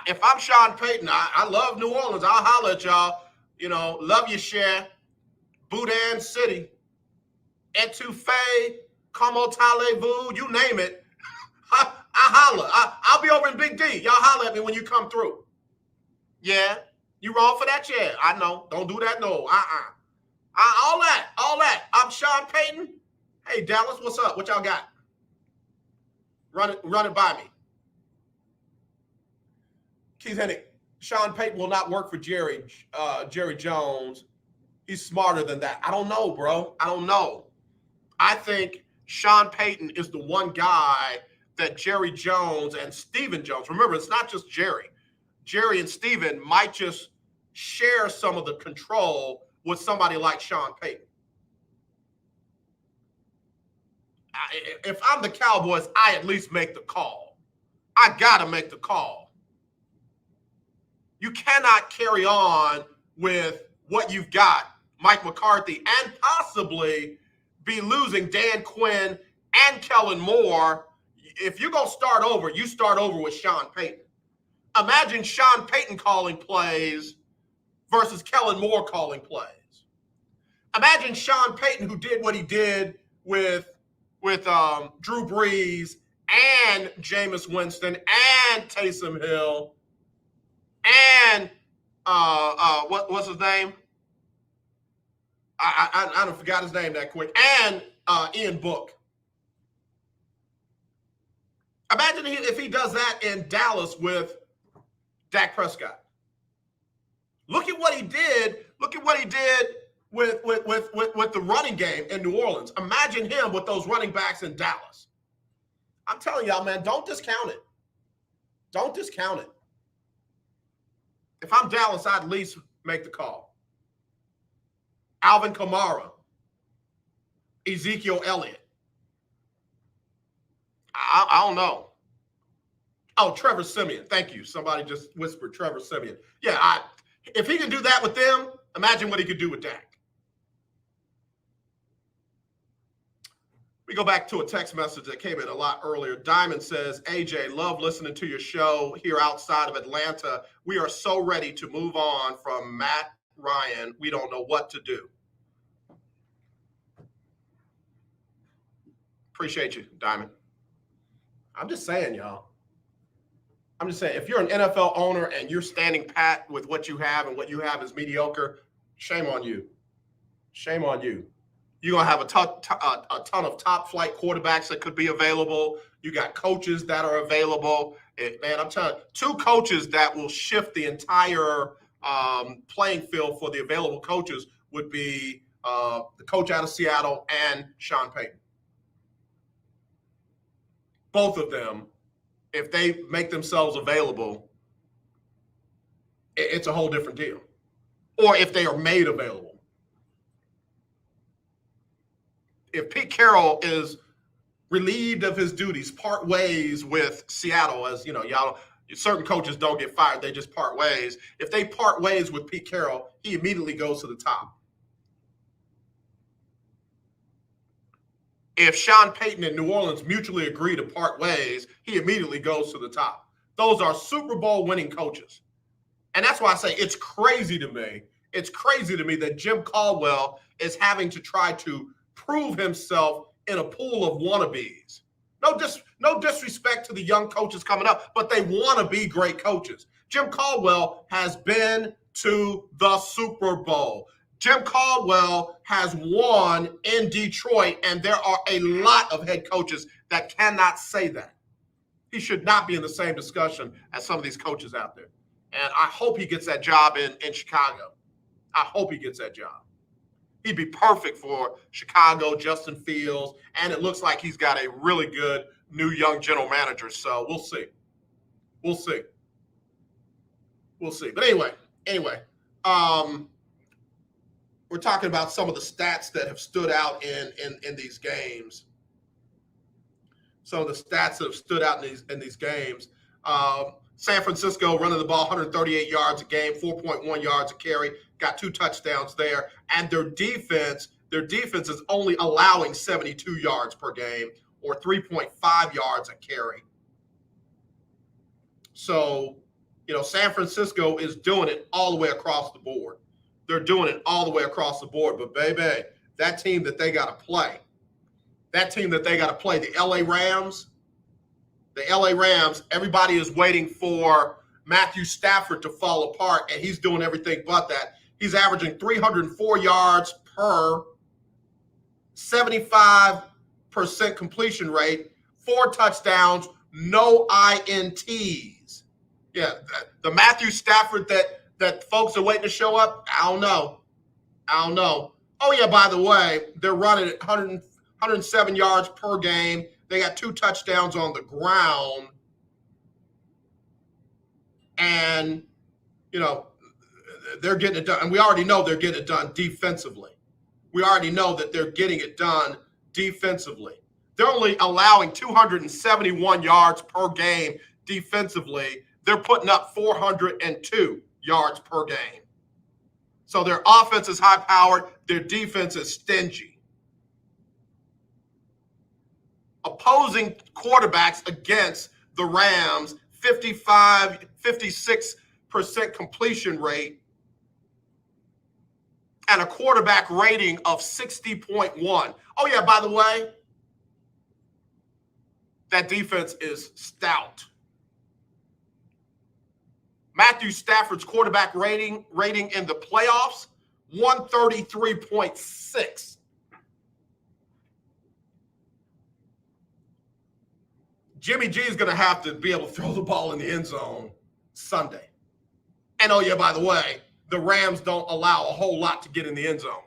If I'm Sean Payton, I love New Orleans. I'll holler at y'all. Love you, Cher, Boudin City, Etouffee, Como Talez-vous, you name it. I holler. I'll be over in Big D. Y'all holler at me when you come through. Yeah, you wrong for that? Yeah, I know. Don't do that, no. All that. I'm Sean Payton. Hey, Dallas, what's up? What y'all got? Run it by me. Keith Hennig. Sean Payton will not work for Jerry Jones. He's smarter than that. I don't know, bro. I don't know. I think Sean Payton is the one guy that Jerry Jones and Stephen Jones, remember, it's not just Jerry. Jerry and Stephen might just share some of the control with somebody like Sean Payton. If I'm the Cowboys, I at least make the call. I got to make the call. You cannot carry on with what you've got, Mike McCarthy, and possibly be losing Dan Quinn and Kellen Moore. If you're going to start over, you start over with Sean Payton. Imagine Sean Payton calling plays versus Kellen Moore calling plays. Imagine Sean Payton, who did what he did with Drew Brees and Jameis Winston and Taysom Hill and what's his name? I forgot his name that quick. And Ian Book. Imagine if he does that in Dallas with Dak Prescott. Look at what he did. Look at what he did with the running game in New Orleans. Imagine him with those running backs in Dallas. I'm telling y'all, man, don't discount it. Don't discount it. If I'm Dallas, I'd at least make the call. Alvin Kamara, Ezekiel Elliott. I don't know. Oh, Trevor Siemian. Thank you. Somebody just whispered Trevor Siemian. Yeah, if he can do that with them, imagine what he could do with Dak. We go back to a text message that came in a lot earlier. Diamond says, AJ, love listening to your show here outside of Atlanta. We are so ready to move on from Matt Ryan. We don't know what to do. Appreciate you, Diamond. I'm just saying, y'all. I'm just saying, if you're an NFL owner and you're standing pat with what you have and what you have is mediocre, shame on you. Shame on you. You're going to have a ton of top flight quarterbacks that could be available. You got coaches that are available. Man, I'm telling you, 2 coaches that will shift the entire playing field for the available coaches would be the coach out of Seattle and Sean Payton. Both of them, if they make themselves available, it's a whole different deal. Or if they are made available. If Pete Carroll is relieved of his duties, part ways with Seattle, as you know, y'all, certain coaches don't get fired, they just part ways. If they part ways with Pete Carroll, he immediately goes to the top. If Sean Payton and New Orleans mutually agree to part ways, he immediately goes to the top. Those are Super Bowl winning coaches. And that's why I say it's crazy to me. It's crazy to me that Jim Caldwell is having to try to prove himself in a pool of wannabes. No disrespect to the young coaches coming up, but they want to be great coaches. Jim Caldwell has been to the Super Bowl. Jim Caldwell has won in Detroit, and there are a lot of head coaches that cannot say that. He should not be in the same discussion as some of these coaches out there. And I hope he gets that job in Chicago. I hope he gets that job. He'd be perfect for Chicago, Justin Fields, and it looks like he's got a really good new young general manager. So we'll see. We'll see. We'll see. But anyway, we're talking about some of the stats that have stood out in these games. Some of the stats that have stood out in these games. San Francisco running the ball 138 yards a game, 4.1 yards a carry, got 2 touchdowns there. And their defense is only allowing 72 yards per game or 3.5 yards a carry. So, San Francisco is doing it all the way across the board. They're doing it all the way across the board. But, baby, that team that they got to play, the LA Rams, everybody is waiting for Matthew Stafford to fall apart, and he's doing everything but that. He's averaging 304 yards per 75% completion rate, 4 touchdowns, no INTs. Yeah, the Matthew Stafford that folks are waiting to show up, I don't know. Oh, yeah, by the way, they're running at 107 yards per game. They got 2 touchdowns on the ground. And, they're getting it done. And we already know they're getting it done defensively. We already know that they're getting it done defensively. They're only allowing 271 yards per game defensively. They're putting up 402 yards per game. So their offense is high-powered. Their defense is stingy. Opposing quarterbacks against the Rams, 56% completion rate, and a quarterback rating of 60.1. Oh, yeah, by the way, that defense is stout. Matthew Stafford's quarterback rating in the playoffs, 133.6. Jimmy G is going to have to be able to throw the ball in the end zone Sunday. And, oh, yeah, by the way, the Rams don't allow a whole lot to get in the end zone.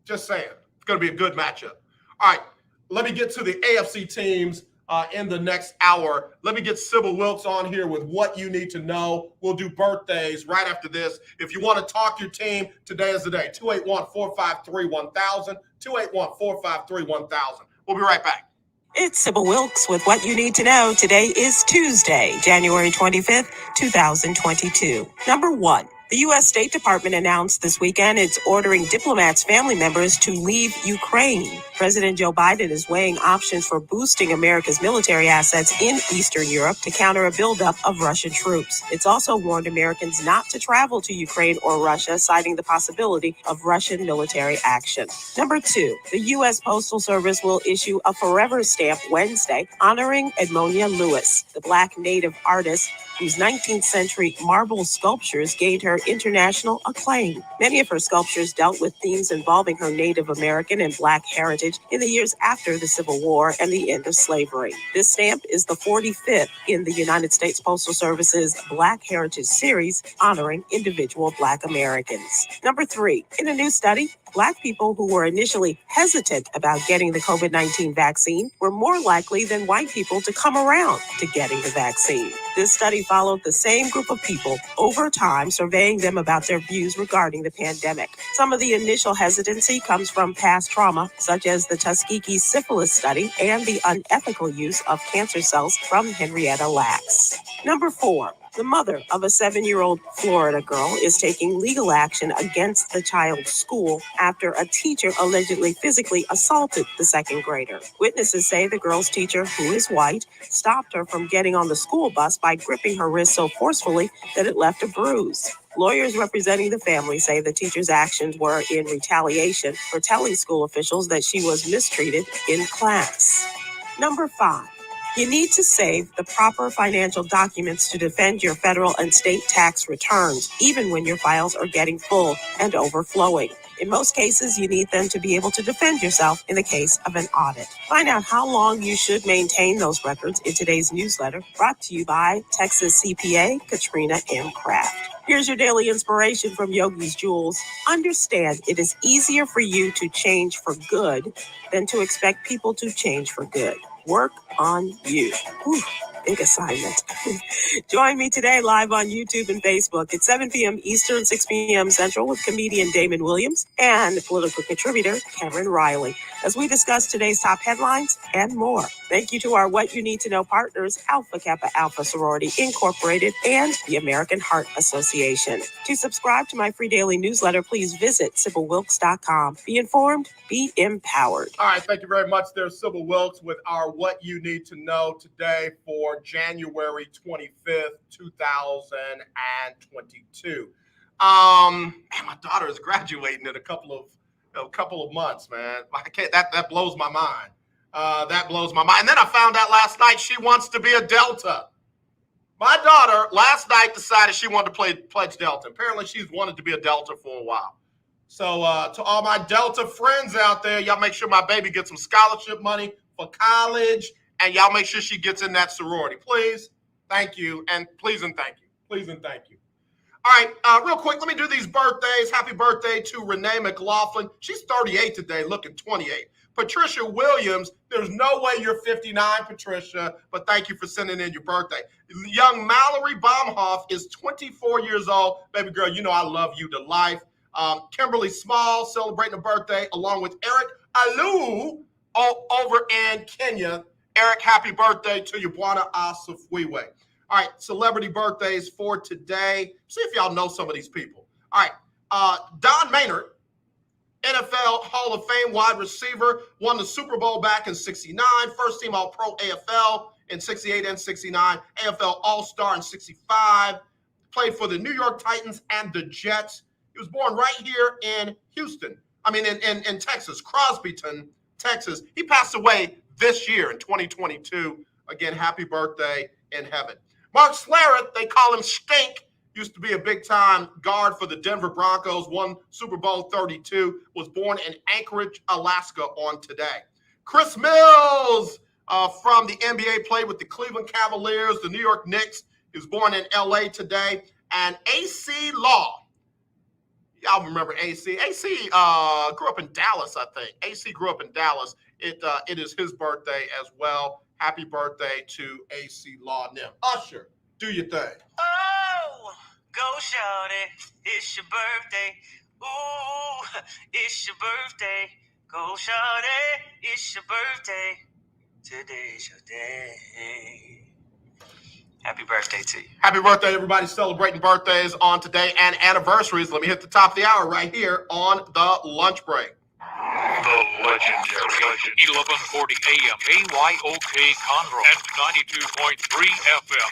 Just saying. It's going to be a good matchup. All right, let me get to the AFC teams in the next hour. Let me get Sybil Wilkes on here with what you need to know. We'll do birthdays right after this. If you want to talk your team, today is the day. 281-453-1000, 281-453-1000. We'll be right back. It's Sybil Wilkes with what you need to know. Today is Tuesday, January 25th, 2022. Number 1. The U.S. State Department announced this weekend it's ordering diplomats' family members to leave Ukraine. President Joe Biden is weighing options for boosting America's military assets in Eastern Europe to counter a buildup of Russian troops. It's also warned Americans not to travel to Ukraine or Russia, citing the possibility of Russian military action. Number 2, the U.S. Postal Service will issue a forever stamp Wednesday honoring Edmonia Lewis, the Black native artist whose 19th century marble sculptures gained her international acclaim. Many of her sculptures dealt with themes involving her Native American and Black heritage in the years after the Civil War and the end of slavery. This stamp is the 45th in the United States Postal Service's Black Heritage Series, honoring individual Black Americans. Number 3, in a new study, Black people who were initially hesitant about getting the COVID-19 vaccine were more likely than white people to come around to getting the vaccine. This study followed the same group of people over time, surveying them about their views regarding the pandemic. Some of the initial hesitancy comes from past trauma, such as the Tuskegee syphilis study and the unethical use of cancer cells from Henrietta Lacks. Number 4. The mother of a 7-year-old Florida girl is taking legal action against the child's school after a teacher allegedly physically assaulted the second grader. Witnesses say the girl's teacher, who is white, stopped her from getting on the school bus by gripping her wrist so forcefully that it left a bruise. Lawyers representing the family say the teacher's actions were in retaliation for telling school officials that she was mistreated in class. Number 5. You need to save the proper financial documents to defend your federal and state tax returns, even when your files are getting full and overflowing. In most cases, you need them to be able to defend yourself in the case of an audit. Find out how long you should maintain those records in today's newsletter, brought to you by Texas CPA Katrina M. Kraft. Here's your daily inspiration from Yogi's Jewels. Understand it is easier for you to change for good than to expect people to change for good. Work on you. Whew, big assignment. Join me today live on YouTube and Facebook at 7 p.m. Eastern, 6 p.m. Central with comedian Damon Williams and political contributor Cameron Riley as we discuss today's top headlines and more. Thank you to our What You Need to Know partners, Alpha Kappa Alpha Sorority Incorporated and the American Heart Association. To subscribe to my free daily newsletter, please visit SybilWilkes.com. Be informed, be empowered. All right, thank you very much. There's Sybil Wilkes with our What You Need to Know today for January 25th, 2022. Man, my daughter is graduating in a couple of months, man. I can't. That blows my mind. That blows my mind. And then I found out last night she wants to be a Delta. My daughter last night decided she wanted to pledge Delta. Apparently, she's wanted to be a Delta for a while. So to all my Delta friends out there, y'all make sure my baby gets some scholarship money for college, and y'all make sure she gets in that sorority. Please, thank you, and please and thank you. Please and thank you. All right, real quick, let me do these birthdays. Happy birthday to Renee McLaughlin. She's 38 today, looking 28. Patricia Williams, there's no way you're 59, Patricia, but thank you for sending in your birthday. Young Mallory Baumhoff is 24 years old. Baby girl, you know I love you to life. Kimberly Small celebrating a birthday along with Eric Alu over in Kenya. Eric, happy birthday to you. Bwana Asafwiwe. All right, celebrity birthdays for today. See if y'all know some of these people. All right, Don Maynard, NFL Hall of Fame wide receiver, won the Super Bowl back in 69, first team All-Pro AFL in 68 and 69, AFL All-Star in 65, played for the New York Titans and the Jets. He was born right here in Houston, in Texas, Crosbyton, Texas. He passed away this year in 2022. Again, happy birthday in heaven. Mark Slarett, they call him Stink, used to be a big-time guard for the Denver Broncos, won Super Bowl 32, was born in Anchorage, Alaska on today. Chris Mills from the NBA played with the Cleveland Cavaliers, the New York Knicks. He was born in L.A. today. And A.C. Law, y'all remember A.C. A.C. Grew up in Dallas, I think. A.C. grew up in Dallas. It is his birthday as well. Happy birthday to A.C. Law. Now, Usher, do your thing. Oh, go shawty, it's your birthday. Ooh, it's your birthday. Go shawty, it's your birthday. Today's your day. Happy birthday to you. Happy birthday, everybody celebrating birthdays on today and anniversaries. Let me hit the top of the hour right here on the lunch break. The legendary 1140 AM KYOK Conroe and 92.3 FM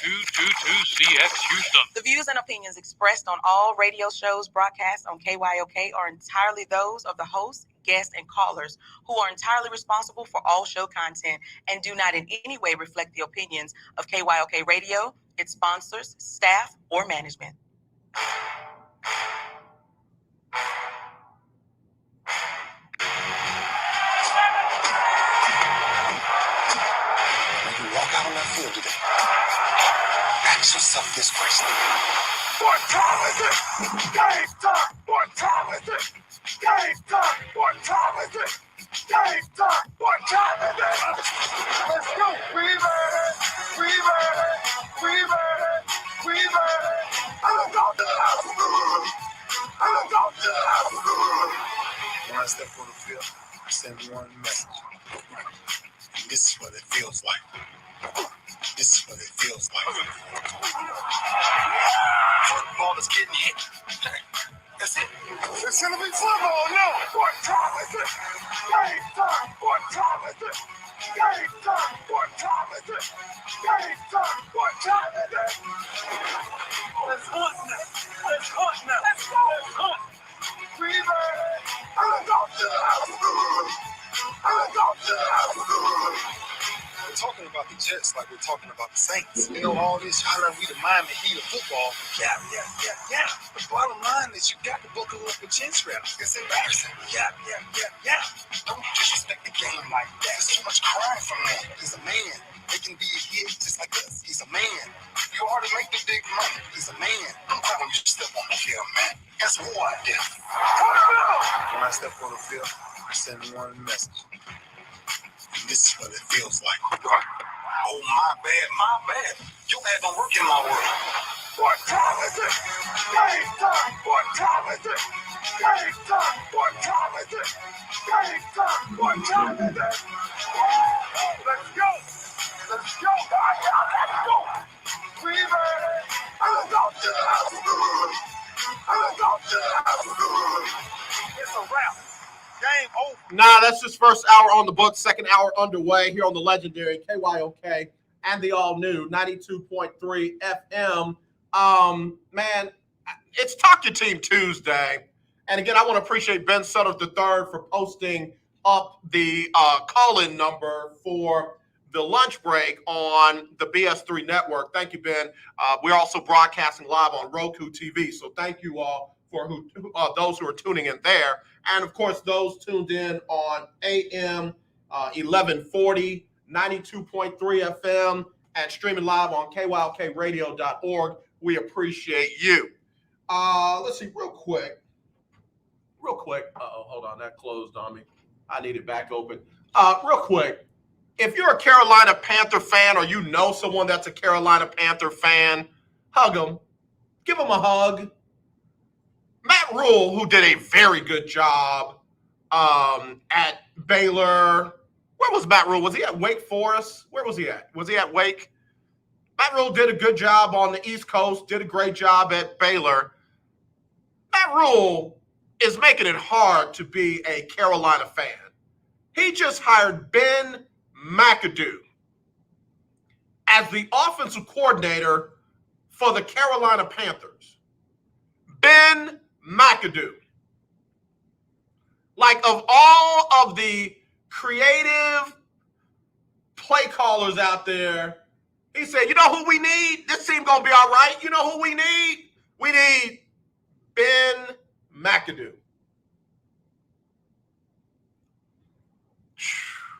K222CX Houston. The views and opinions expressed on all radio shows broadcast on KYOK are entirely those of the host, guests, and callers who are entirely responsible for all show content and do not in any way reflect the opinions of KYOK Radio, its sponsors, staff, or management. When you walk out on that field today, ask yourself this question. What time is it? Game time! What time is it? Game time! What time is it? Game time! What time is it? Let's go! We ready! We ready! We ready! We ready! I'm going to the house! I'm going to the house! When I step on the field, I send one message. This is what it feels like. This is what it feels like. Ball is getting hit. That's it. It's gonna be football now. What time is it? Game time. What time is it? Game time. What time is it? Game time. What time is it? Let's hunt now. Let's hunt now. Let's go. Let's hunt. We ready? I'm going to the house. I'm going to the house. We're talking about the Jets like we're talking about the Saints. You know, all this hollering, we the Miami Heat of football. Yeah. The bottom line is you got to buckle up with chin straps. It's embarrassing. Yeah. Don't disrespect the game like that. There's too much crying from that. He's a man. They can be a hit just like us. He's a man. You already make the big money. He's a man. I'm glad when you step on the field, man. That's what I did. When I step on the field, I send one message. This is what it feels like. Oh, my bad. Your bad don't work in my world. What time is it? Game time. What time is it? Game time. What time is it? Game time. What time is it? Let's go. Let's go. Let's go. We ready? I'm going to the house. I'm going to the house. It's a wrap. Game over. Nah, that's just first hour on the books, second hour underway here on the legendary KYOK and the all-new 92.3 FM. Man, it's Talk Your Team Tuesday. And again, I want to appreciate Ben Sutter III for posting up the call-in number for the lunch break on the BS3 network. Thank you, Ben. We're also broadcasting live on Roku TV, so thank you all for those who are tuning in there. And, of course, those tuned in on AM 1140, 92.3 FM, and streaming live on KYOKradio.org. We appreciate you. Let's see, real quick. Uh-oh, hold on. That closed on me. I need it back open. Real quick. If you're a Carolina Panther fan or you know someone that's a Carolina Panther fan, hug them. Give them a hug. Matt Rule, who did a very good job at Baylor. Where was Matt Rule? Was he at Wake Forest? Where was he at? Was he at Wake? Matt Rule did a good job on the East Coast, did a great job at Baylor. Matt Rule is making it hard to be a Carolina fan. He just hired Ben McAdoo as the offensive coordinator for the Carolina Panthers. Ben McAdoo. Like, of all of the creative play callers out there, he said, you know who we need? This team going to be all right. You know who we need? We need Ben McAdoo.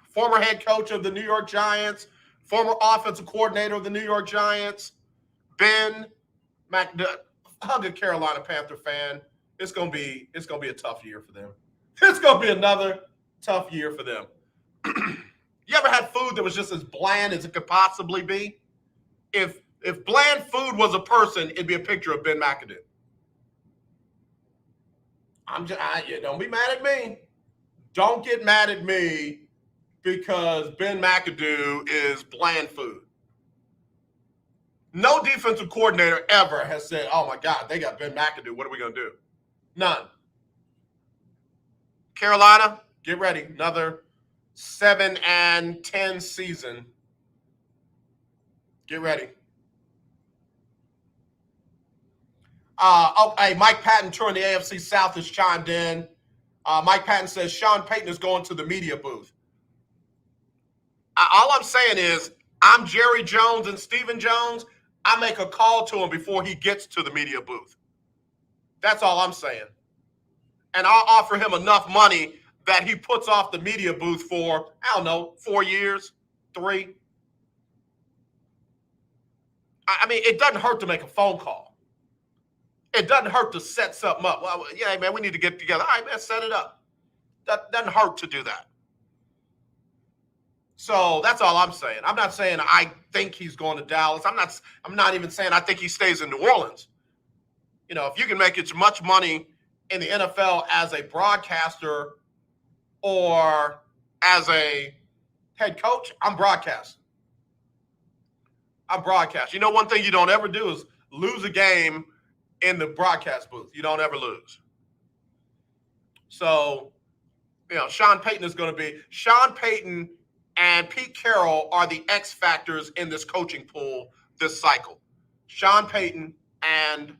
Former head coach of the New York Giants, former offensive coordinator of the New York Giants, Ben McAdoo. Hug a Carolina Panther fan. It's gonna be a tough year for them. It's gonna be another tough year for them. You ever had food that was just as bland as it could possibly be? If bland food was a person, it'd be a picture of Ben McAdoo. Don't be mad at me. Don't get mad at me because Ben McAdoo is bland food. No defensive coordinator ever has said, oh, my God, they got Ben McAdoo. What are we going to do? None. Carolina, get ready. Another 7-10 season. Get ready. Hey, Mike Patton touring the AFC South has chimed in. Mike Patton says Sean Payton is going to the media booth. All I'm saying is I'm Jerry Jones and Stephen Jones. I make a call to him before he gets to the media booth. That's all I'm saying. And I'll offer him enough money that he puts off the media booth for, I don't know, 4 years, 3. I mean, it doesn't hurt to make a phone call. It doesn't hurt to set something up. Well, yeah, man, we need to get together. All right, man, set it up. That doesn't hurt to do that. So that's all I'm saying. I'm not saying I think he's going to Dallas. I'm not even saying I think he stays in New Orleans. You know, if you can make as much money in the NFL as a broadcaster or as a head coach, I'm broadcasting. You know, one thing you don't ever do is lose a game in the broadcast booth. You don't ever lose. So, you know, Sean Payton and Pete Carroll are the X factors in this coaching pool this cycle. Sean Payton and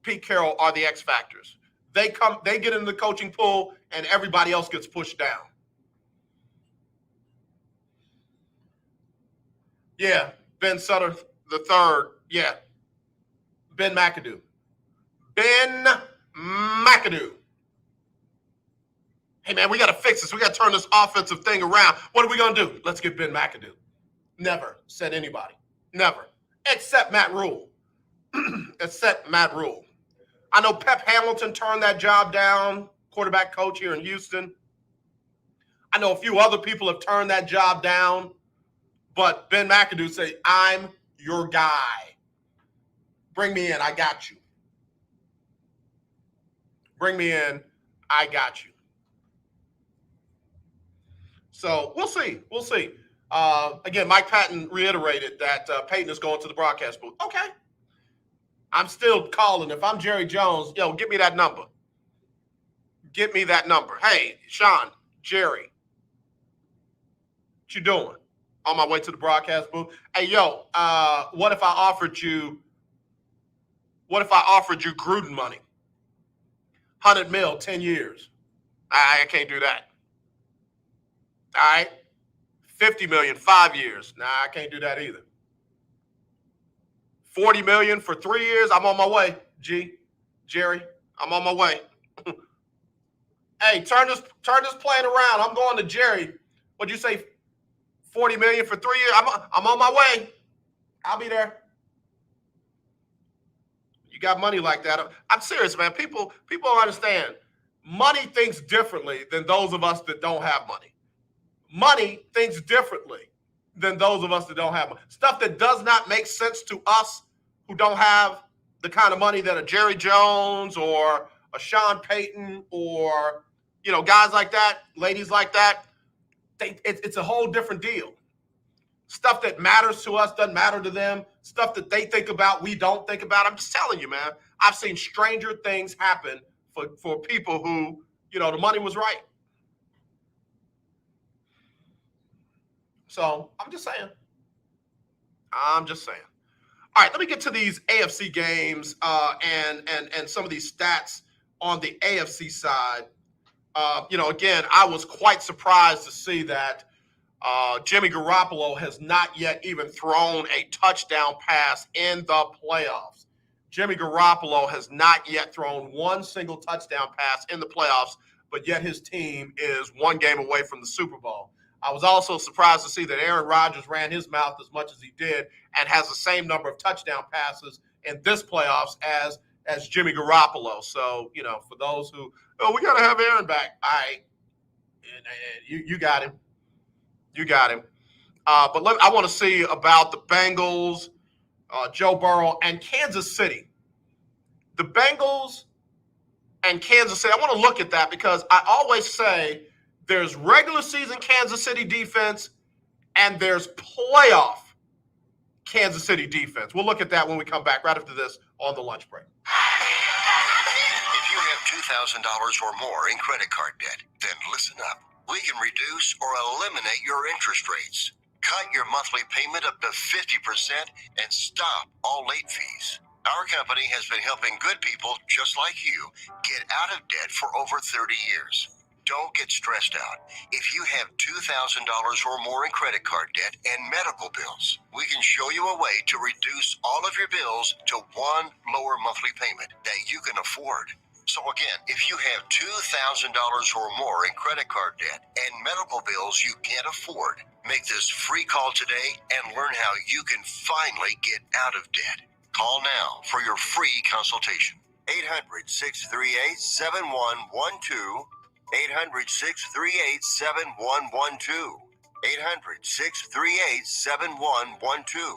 Pete Carroll are the X factors. They get in the coaching pool, and everybody else gets pushed down. Yeah, Ben Sutter the third. Yeah, Ben McAdoo. Hey, man, we got to fix this. We got to turn this offensive thing around. What are we going to do? Let's get Ben McAdoo. Never said anybody. Never. Except Matt Rule. I know Pep Hamilton turned that job down, quarterback coach here in Houston. I know a few other people have turned that job down, but Ben McAdoo said, I'm your guy. Bring me in. I got you. Bring me in. I got you. So we'll see. Again, Mike Patton reiterated that Payton is going to the broadcast booth. Okay. I'm still calling. If I'm Jerry Jones, get me that number. Hey, Sean, Jerry, what you doing? On my way to the broadcast booth. Hey, what if I offered you Gruden money? 100 mil, 10 years. I can't do that. All right. 50 million, 5 years. Nah, I can't do that either. 40 million for 3 years. I'm on my way, Jerry. I'm on my way. Hey, turn this plane around. I'm going to Jerry. What'd you say? 40 million for 3 years. I'm on my way. I'll be there. You got money like that. I'm serious, man. People don't understand. Money thinks differently than those of us that don't have money. Money thinks differently than those of us that don't have money. Stuff that does not make sense to us who don't have the kind of money that a Jerry Jones or a Sean Payton or, guys like that, ladies like that, it's a whole different deal. Stuff that matters to us doesn't matter to them. Stuff that they think about, we don't think about. I'm just telling you, man. I've seen stranger things happen for people who, the money was right. So I'm just saying. All right, let me get to these AFC games and some of these stats on the AFC side. Again, I was quite surprised to see that Jimmy Garoppolo has not yet even thrown a touchdown pass in the playoffs. Jimmy Garoppolo has not yet thrown one single touchdown pass in the playoffs, but yet his team is one game away from the Super Bowl. I was also surprised to see that Aaron Rodgers ran his mouth as much as he did and has the same number of touchdown passes in this playoffs as Jimmy Garoppolo. So, for those who, we got to have Aaron back. All right. You got him. But I want to see about the Bengals, Joe Burrow, and Kansas City. The Bengals and Kansas City, I want to look at that because I always say there's regular season Kansas City defense and there's playoff Kansas City defense. We'll look at that when we come back right after this on the lunch break. If you have $2,000 or more in credit card debt, then listen up. We can reduce or eliminate your interest rates. Cut your monthly payment up to 50% and stop all late fees. Our company has been helping good people just like you get out of debt for over 30 years. Don't get stressed out. If you have $2,000 or more in credit card debt and medical bills, we can show you a way to reduce all of your bills to one lower monthly payment that you can afford. So again, if you have $2,000 or more in credit card debt and medical bills you can't afford, make this free call today and learn how you can finally get out of debt. Call now for your free consultation. 800-638-7112. 800-638-7112. 800-638-7112.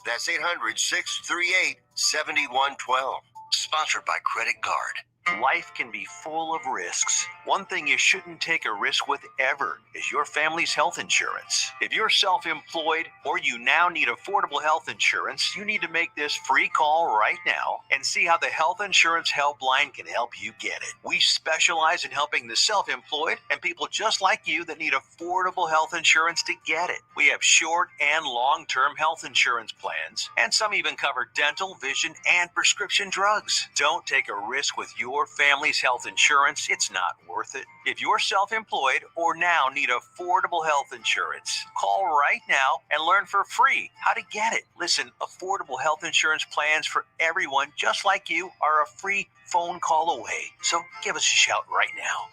That's 800-638-7112. Sponsored by Credit Card. Life can be full of risks. One thing you shouldn't take a risk with ever is your family's health insurance. If you're self-employed or you now need affordable health insurance, you need to make this free call right now and see how the Health Insurance Helpline can help you get it. We specialize in helping the self-employed and people just like you that need affordable health insurance to get it. We have short and long-term health insurance plans, and some even cover dental, vision, and prescription drugs. Don't take a risk with your family's health insurance. It's not worth it. If you're self-employed or now need affordable health insurance, call right now and learn for free how to get it. Listen, affordable health insurance plans for everyone just like you are a free phone call away. So give us a shout right now.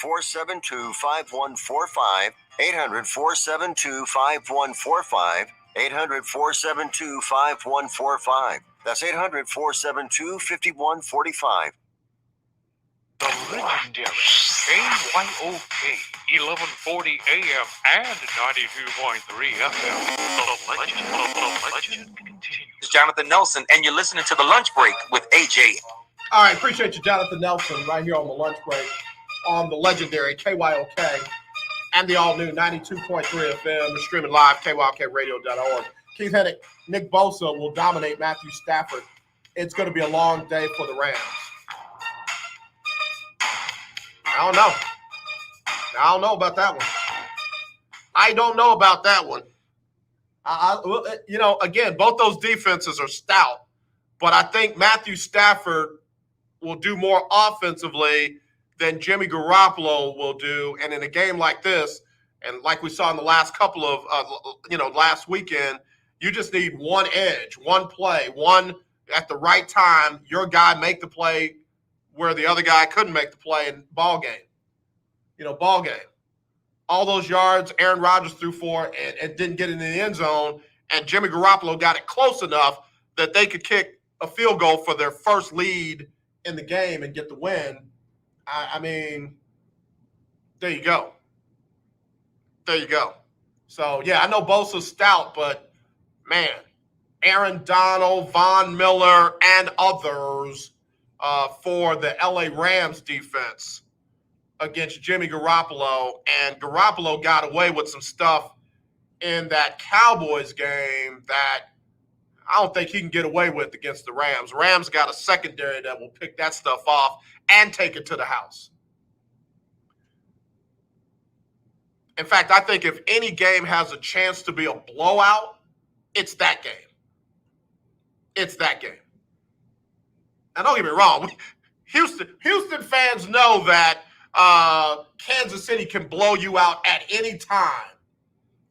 800-472-5145. 800-472-5145. 800-472-5145. That's 800-472-5145. The legendary KYOK 1140 AM and 92.3 FM. The legend continues. It's Jonathan Nelson, and you're listening to The Lunch Break with AJ. All right, appreciate you, Jonathan Nelson, right here on the lunch break on the legendary KYOK and the all-new 92.3 FM. We're streaming live, KYOKradio.org. Keith Hennick, Nick Bosa will dominate Matthew Stafford. It's going to be a long day for the Rams. I don't know about that one. I don't know about that one. Again, both those defenses are stout, but I think Matthew Stafford will do more offensively than Jimmy Garoppolo will do. And in a game like this, and like we saw in the last couple of, last weekend, you just need one edge, one play, one at the right time. Your guy make the play where the other guy couldn't make the play in ball game. All those yards Aaron Rodgers threw for and didn't get in the end zone, and Jimmy Garoppolo got it close enough that they could kick a field goal for their first lead in the game and get the win. I mean, there you go. So, yeah, I know Bosa's stout, but, man, Aaron Donald, Von Miller, and others for the LA Rams defense against Jimmy Garoppolo. And Garoppolo got away with some stuff in that Cowboys game that I don't think he can get away with against the Rams. Rams got a secondary that will pick that stuff off and take it to the house. In fact, I think if any game has a chance to be a blowout, it's that game. And don't get me wrong, Houston fans know that Kansas City can blow you out at any time.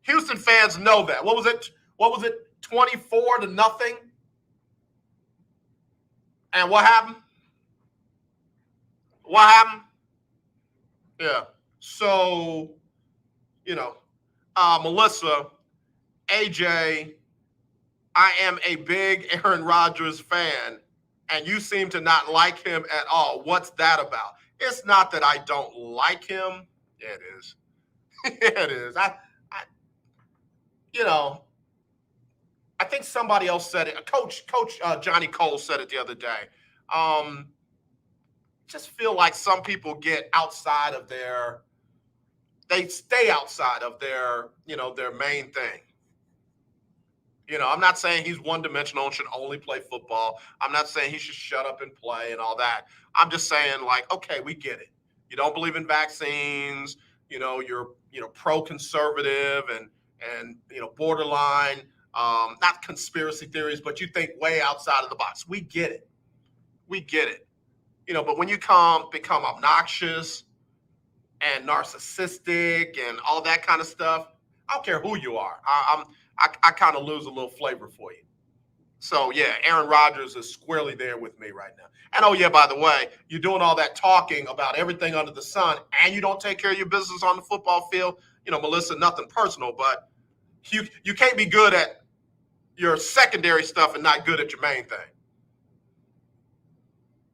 Houston fans know that. What was it? 24-0? And what happened? Yeah. So, Melissa, AJ, I am a big Aaron Rodgers fan, and you seem to not like him at all. What's that about? It's not that I don't like him. Yeah, it is. It is. I think somebody else said it. Coach Johnny Cole said it the other day. Just feel like some people get outside of they stay outside of their main thing. You know, I'm not saying he's one-dimensional and should only play football. I'm not saying he should shut up and play and all that. I'm just saying, like, okay, we get it. You don't believe in vaccines. You know, you're pro-conservative and borderline, not conspiracy theories, but you think way outside of the box. We get it. We get it. You know, but when you become obnoxious and narcissistic and all that kind of stuff, I don't care who you are. I kind of lose a little flavor for you. So, yeah, Aaron Rodgers is squarely there with me right now. And, oh, yeah, by the way, you're doing all that talking about everything under the sun, and you don't take care of your business on the football field. You know, Melissa, nothing personal, but you can't be good at your secondary stuff and not good at your main thing.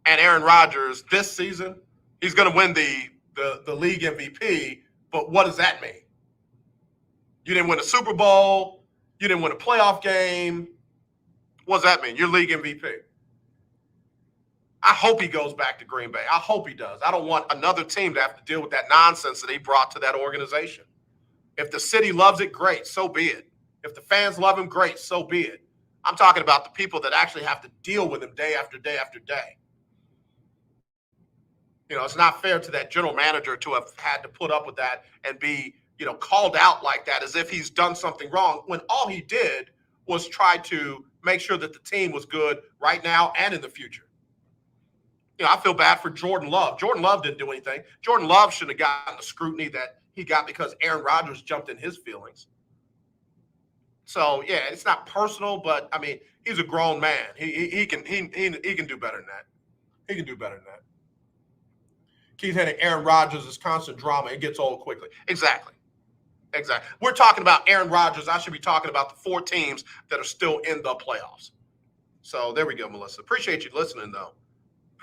And Aaron Rodgers, this season, he's going to win the league MVP, but what does that mean? You didn't win a Super Bowl. You didn't win a playoff game. What does that mean? You're league MVP. I hope he goes back to Green Bay. I hope he does. I don't want another team to have to deal with that nonsense that he brought to that organization. If the city loves it, great, so be it. If the fans love him, great, so be it. I'm talking about the people that actually have to deal with him day after day after day. You know, it's not fair to that general manager to have had to put up with that and be called out like that as if he's done something wrong when all he did was try to make sure that the team was good right now and in the future. You know, I feel bad for Jordan Love. Jordan Love didn't do anything. Jordan Love shouldn't have gotten the scrutiny that he got because Aaron Rodgers jumped in his feelings. So, yeah, it's not personal, but, I mean, he's a grown man. He can do better than that. He can do better than that. Keith Hennig, Aaron Rodgers is constant drama. It gets old quickly. Exactly. We're talking about Aaron Rodgers. I should be talking about the 4 teams that are still in the playoffs. So there we go, Melissa. Appreciate you listening, though.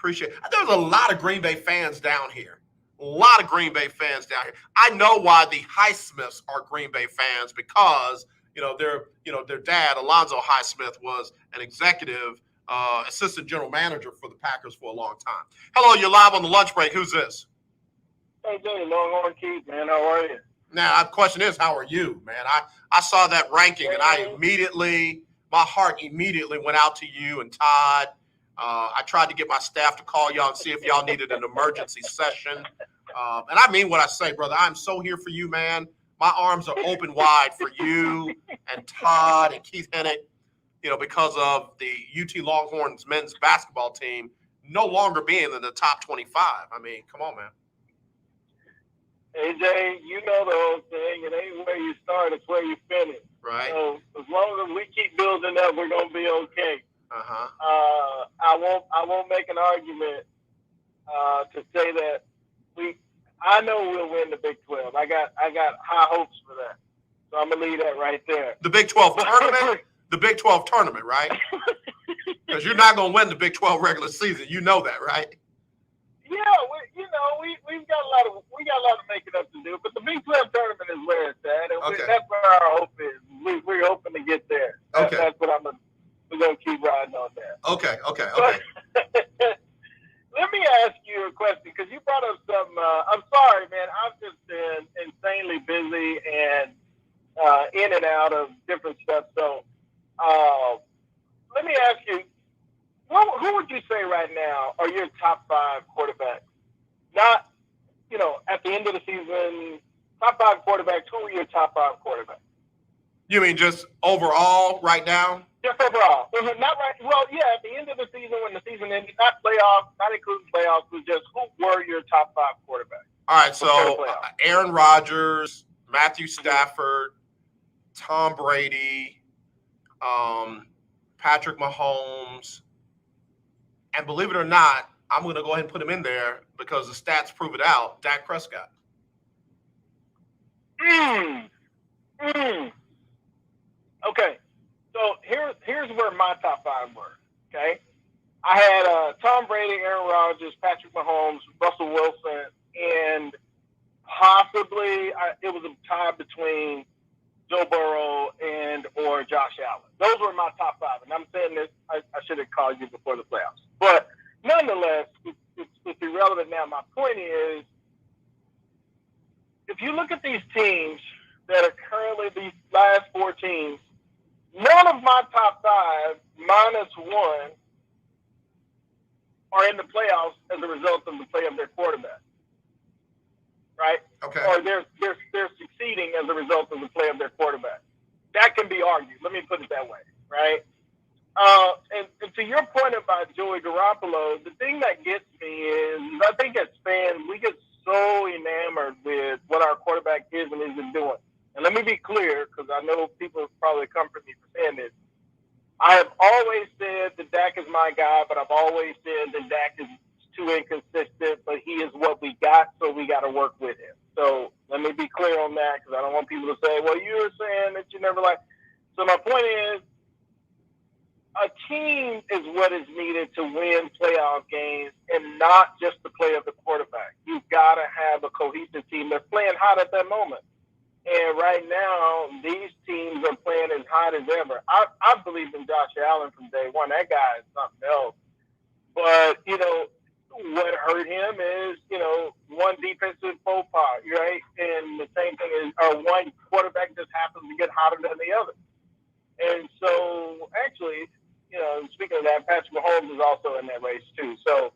There's a lot of Green Bay fans down here. I know why the Highsmiths are Green Bay fans because, their dad, Alonzo Highsmith, was an executive assistant general manager for the Packers for a long time. Hello, you're live on the lunch break. Who's this? Hey, Jay, Longhorn Keith, man. How are you? Now, the question is, how are you, man? I saw that ranking, and my heart immediately went out to you and Todd. I tried to get my staff to call y'all and see if y'all needed an emergency session. And I mean what I say, brother. I'm so here for you, man. My arms are open wide for you and Todd and Keith Hennig, because of the UT Longhorns men's basketball team no longer being in the top 25. I mean, come on, man. Hey, Jay, you know the whole thing. It ain't where you start, it's where you finish. Right. So as long as we keep building up, we're going to be okay. I won't make an argument to say that I know we'll win the Big 12. I got high hopes for that. So I'm going to leave that right there. The Big 12 tournament? The Big 12 tournament, right? Because you're not going to win the Big 12 regular season. You know that, right? Yeah, we've got a lot of making up to do, but the Big 12 tournament is where it's at, and that's where our hope is. We're hoping to get there. That's what we're gonna keep riding on that. Okay. Let me ask you a question because you brought up some. I'm sorry, man. I've just been insanely busy and in and out of different stuff. So let me ask you. Who would you say right now are your top 5 quarterbacks? Not, at the end of the season, top 5 quarterbacks. Who are your top 5 quarterbacks? You mean just overall right now? Just overall. Not right. Well, yeah, at the end of the season, when the season ended, not playoffs, not including playoffs, but just who were your top 5 quarterbacks? All right, so Aaron Rodgers, Matthew Stafford, Tom Brady, Patrick Mahomes, and believe it or not, I'm going to go ahead and put him in there because the stats prove it out, Dak Prescott. Okay, so here's where my top 5 were, okay? I had Tom Brady, Aaron Rodgers, Patrick Mahomes, Russell Wilson, and possibly it was a tie between Joe Burrow or Josh Allen. Those were my top 5. And I'm saying this, I should have called you before the playoffs. But nonetheless, it's irrelevant now. My point is, if you look at these teams that are currently these last 4 teams, None of my top 5 minus 1 are in the playoffs as a result of the play of their quarterback, right? Okay. Or they're succeeding as a result of the play of their quarterback. That can be argued. Let me put it that way, right? And to your point about Joey Garoppolo, the thing that gets me is I think as fans, we get so enamored with what our quarterback is and isn't doing. And let me be clear, because I know people probably come for me for saying this. I have always said that Dak is my guy, but I've always said that Dak is too inconsistent, but he is what we got, so we got to work with him. So let me be clear on that, because I don't want people to say, well, you were saying that you never liked. So my point is, a team is what is needed to win playoff games and not just the play of the quarterback. You've got to have a cohesive team that's playing hot at that moment. And right now, these teams are playing as hot as ever. I believe in Josh Allen from day one. That guy is something else. But, what hurt him is, one defensive faux pas, right? And the same thing is, one quarterback just happens to get hotter than the other. And so, actually, speaking of that, Patrick Mahomes is also in that race too. So,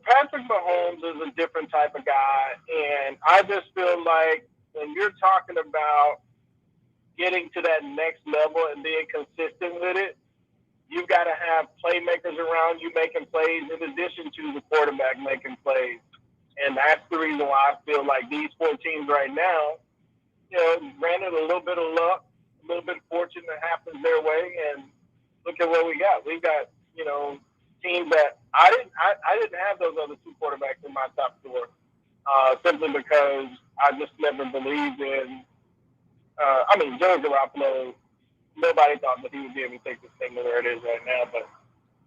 Patrick Mahomes is a different type of guy. And I just feel like when you're talking about getting to that next level and being consistent with it, you've got to have playmakers around you making plays in addition to the quarterback making plays. And that's the reason why I feel like these 4 teams right now, granted a little bit of luck, a little bit of fortune that happens their way, and look at what we got. We've got, teams that I didn't have those other 2 quarterbacks in my top 4, simply because I just never believed in. Joe Garoppolo, nobody thought that he would be able to take this thing to where it is right now, but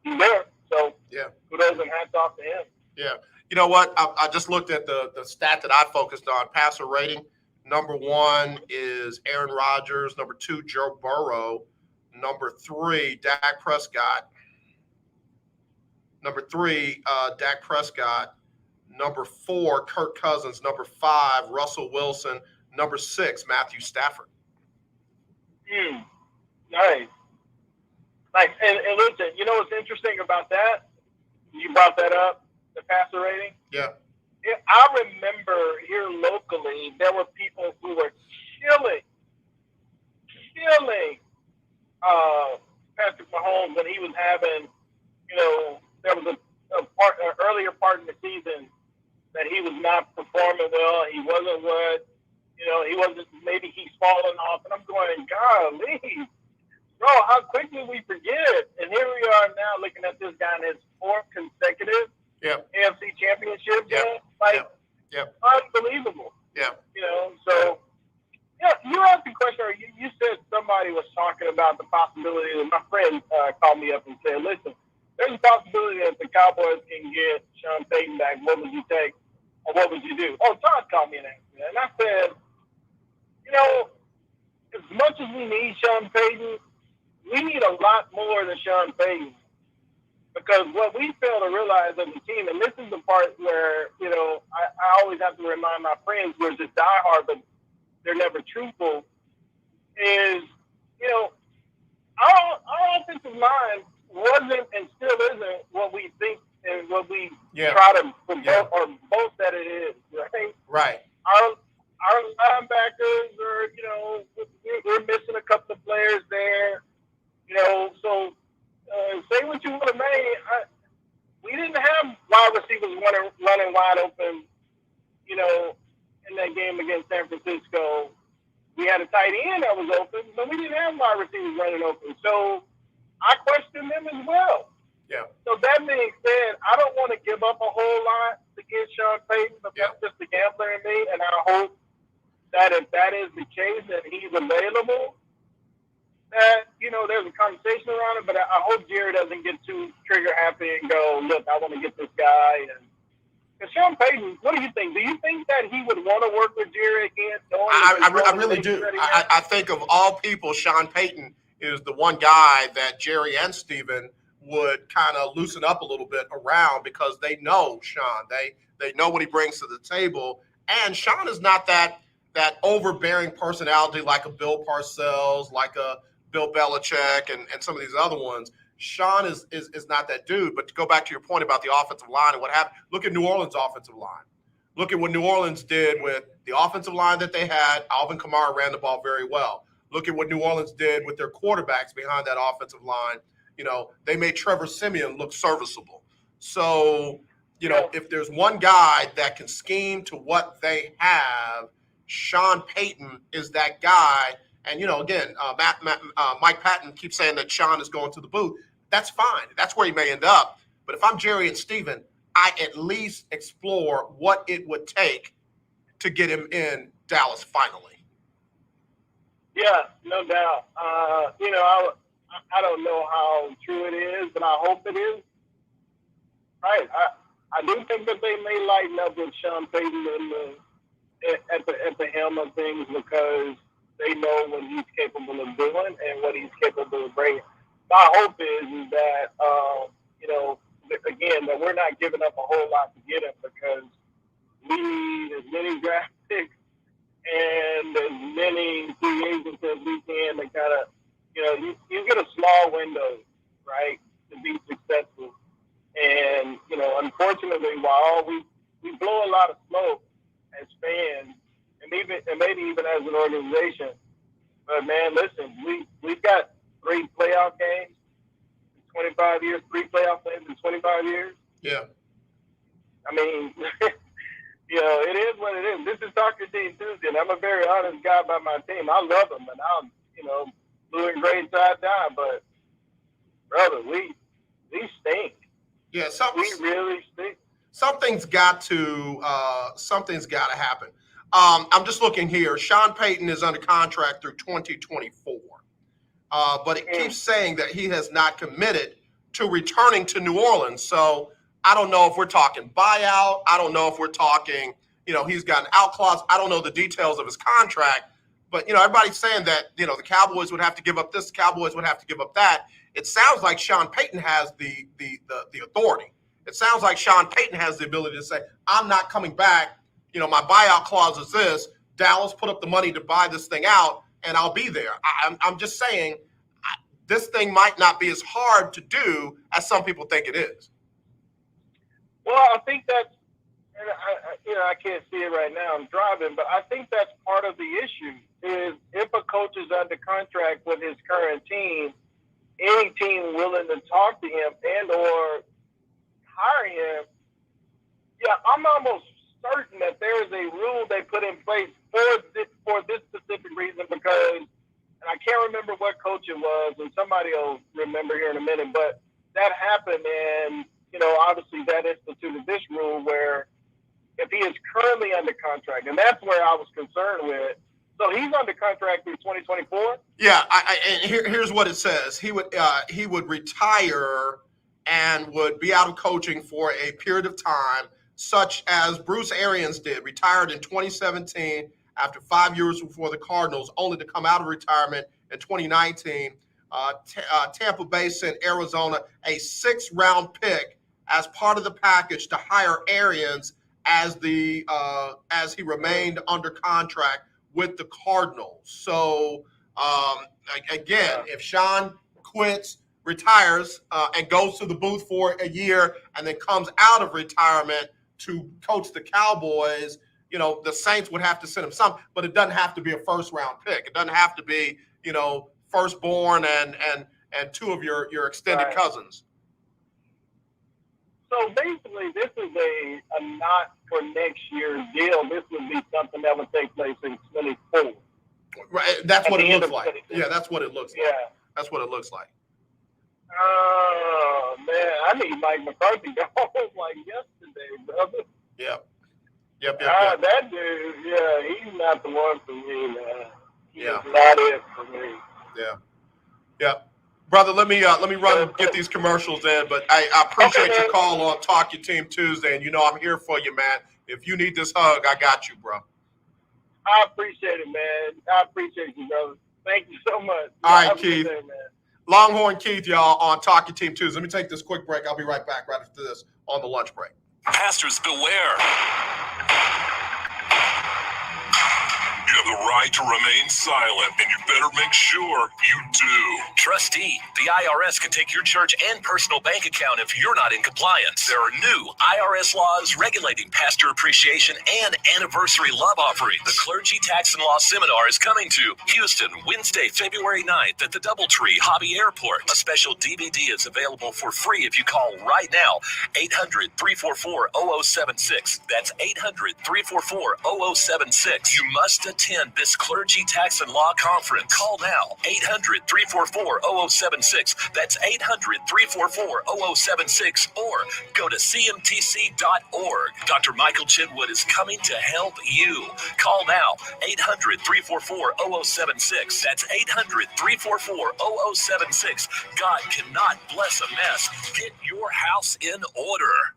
he's there. So yeah, kudos and hats off to him. Yeah. You know what? I just looked at the stat that I focused on, passer rating. Number 1 is Aaron Rodgers. Number 2, Joe Burrow. Number 3, Dak Prescott. Number 3, Dak Prescott. Number 4, Kirk Cousins. Number 5, Russell Wilson. Number 6, Matthew Stafford. Nice. And listen, what's interesting about that? You brought that up, the passer rating. Yeah. I remember here locally, there were people who were killing Patrick Mahomes when he was having, there was an earlier part in the season that he was not performing well. He wasn't what, he wasn't, maybe he's falling off. And I'm going, golly, bro, how quickly we forget. And here we are now looking at this guy in his 4th consecutive AFC championship game. Unbelievable. Yeah. So, you asked the question, or you said somebody was talking about the possibility, and my friend called me up and said, listen, there's a possibility that the Cowboys can get Sean Payton back. What would you take, or what would you do? Oh, Todd called me and asked me that. And I said, as much as we need Sean Payton, we need a lot more than Sean Payton. Because what we fail to realize as a team, and this is the part where, I always have to remind my friends who are just diehard, but they're never truthful, is, our offensive line wasn't and still isn't what we think and what we try to promote or boast that it is, right? Right. Our linebackers are, we're missing a couple of players there, so say what you want to say. We didn't have wide receivers running wide open, in that game against San Francisco. We had a tight end that was open, but we didn't have wide receivers running open. So I question them as well. Yeah. So that being said, I don't want to give up a whole lot to get Sean Payton, but that's just the gambler in me, and I hope that if that is the case and he's available, that, there's a conversation around it, but I hope Jerry doesn't get too trigger happy and go, look, I want to get this guy. And Sean Payton, what do you think? Do you think that he would want to work with Jerry again? I really do. I think of all people, Sean Payton is the one guy that Jerry and Steven would kind of loosen up a little bit around, because they know Sean. They know what he brings to the table. And Sean is not that overbearing personality like a Bill Parcells, like a Bill Belichick and some of these other ones. Sean is not that dude. But to go back to your point about the offensive line and what happened, look at New Orleans' offensive line. Look at what New Orleans did with the offensive line that they had. Alvin Kamara ran the ball very well. Look at what New Orleans did with their quarterbacks behind that offensive line. They made Trevor Siemian look serviceable. So, if there's one guy that can scheme to what they have, Sean Payton is that guy. And, again, Mike Patton keeps saying that Sean is going to the booth. That's fine. That's where he may end up. But if I'm Jerry and Steven, I at least explore what it would take to get him in Dallas finally. Yeah, no doubt. I don't know how true it is, but I hope it is. Right. I do think that they may lighten up with Sean Payton at the helm of things because they know what he's capable of doing and what he's capable of bringing. My hope is that, again, that we're not giving up a whole lot to get him because we need as many draft picks and as many free agents as we can to kind of, you get a small window, right, to be successful. And, unfortunately, while we blow a lot of smoke as fans, and maybe even as an organization, but man, listen, we've got 3 playoff games in 25 years, 3 playoff games in 25 years. Yeah. I mean, it is what it is. This is Talk Your Team Tuesday, and I'm a very honest guy about my team. I love them, and I'm, blue and gray side down. But brother, we stink. Yeah, we really stink. Something's got to happen. I'm just looking here. Sean Payton is under contract through 2024, but it keeps saying that he has not committed to returning to New Orleans. So I don't know if we're talking buyout. I don't know if we're talking, he's got an out clause. I don't know the details of his contract, but everybody's saying that the Cowboys would have to give up this, the Cowboys would have to give up that. It sounds like Sean Payton has the authority. It sounds like Sean Payton has the ability to say, I'm not coming back. My buyout clause is this. Dallas put up the money to buy this thing out, and I'll be there. I'm just saying this thing might not be as hard to do as some people think it is. Well, I think that's, and I can't see it right now. I'm driving, but I think that's part of the issue is if a coach is under contract with his current team, any team willing to talk to him and or hire him, yeah, I'm almost certain that there is a rule they put in place for this specific reason because, and I can't remember what coach it was, and somebody will remember here in a minute, but that happened, and obviously that instituted this rule where if he is currently under contract, and that's where I was concerned with. So he's under contract through 2024. Yeah, and here's what it says: he would retire and would be out of coaching for a period of time, such as Bruce Arians did, retired in 2017 after 5 years before the Cardinals, only to come out of retirement in 2019. Tampa Bay sent Arizona a 6th-round pick as part of the package to hire Arians as he remained under contract with the Cardinals. So again, if Sean quits, retires, and goes to the booth for a year and then comes out of retirement to coach the Cowboys, the Saints would have to send him some, but it doesn't have to be a 1st-round pick. It doesn't have to be, firstborn and 2 of your extended cousins. So basically, this is a not for next year's deal. This would be something that would take place in 24. Right, that's what it looks like. Yeah, that's what it looks like. Yeah, that's what it looks like. Oh man, I need Mike McCarthy home like yesterday, brother. Yep. That dude, yeah, he's not the one for me, man. He's Yeah. not it for me. Yeah. Brother, let me run and get these commercials in, but I appreciate your call on Talk Your Team Tuesday, and I'm here for you, man. If you need this hug, I got you, bro. I appreciate it, man. I appreciate you, brother. Thank you so much. All right, Have a good Keith. day, man. Longhorn Keith, y'all, on Talk Your Team Tuesday. Let me take this quick break. I'll be right back right after this on the lunch break. Pastors beware. You have the right to remain silent, and you better make sure you do. Trustee, the IRS can take your church and personal bank account if you're not in compliance. There are new IRS laws regulating pastor appreciation and anniversary love offering. The Clergy Tax and Law Seminar is coming to Houston Wednesday, February 9th at the Doubletree Hobby Airport. A special DVD is available for free if you call right now, 800-344-0076. That's 800-344-0076. You must attend this Clergy Tax and Law Conference. Call now, 800-344-0076. That's 800-344-0076, or go to cmtc.org. Dr. Michael Chinwood is coming to help you. Call now, 800-344-0076. That's 800-344-0076. God cannot bless a mess. Get your house in order.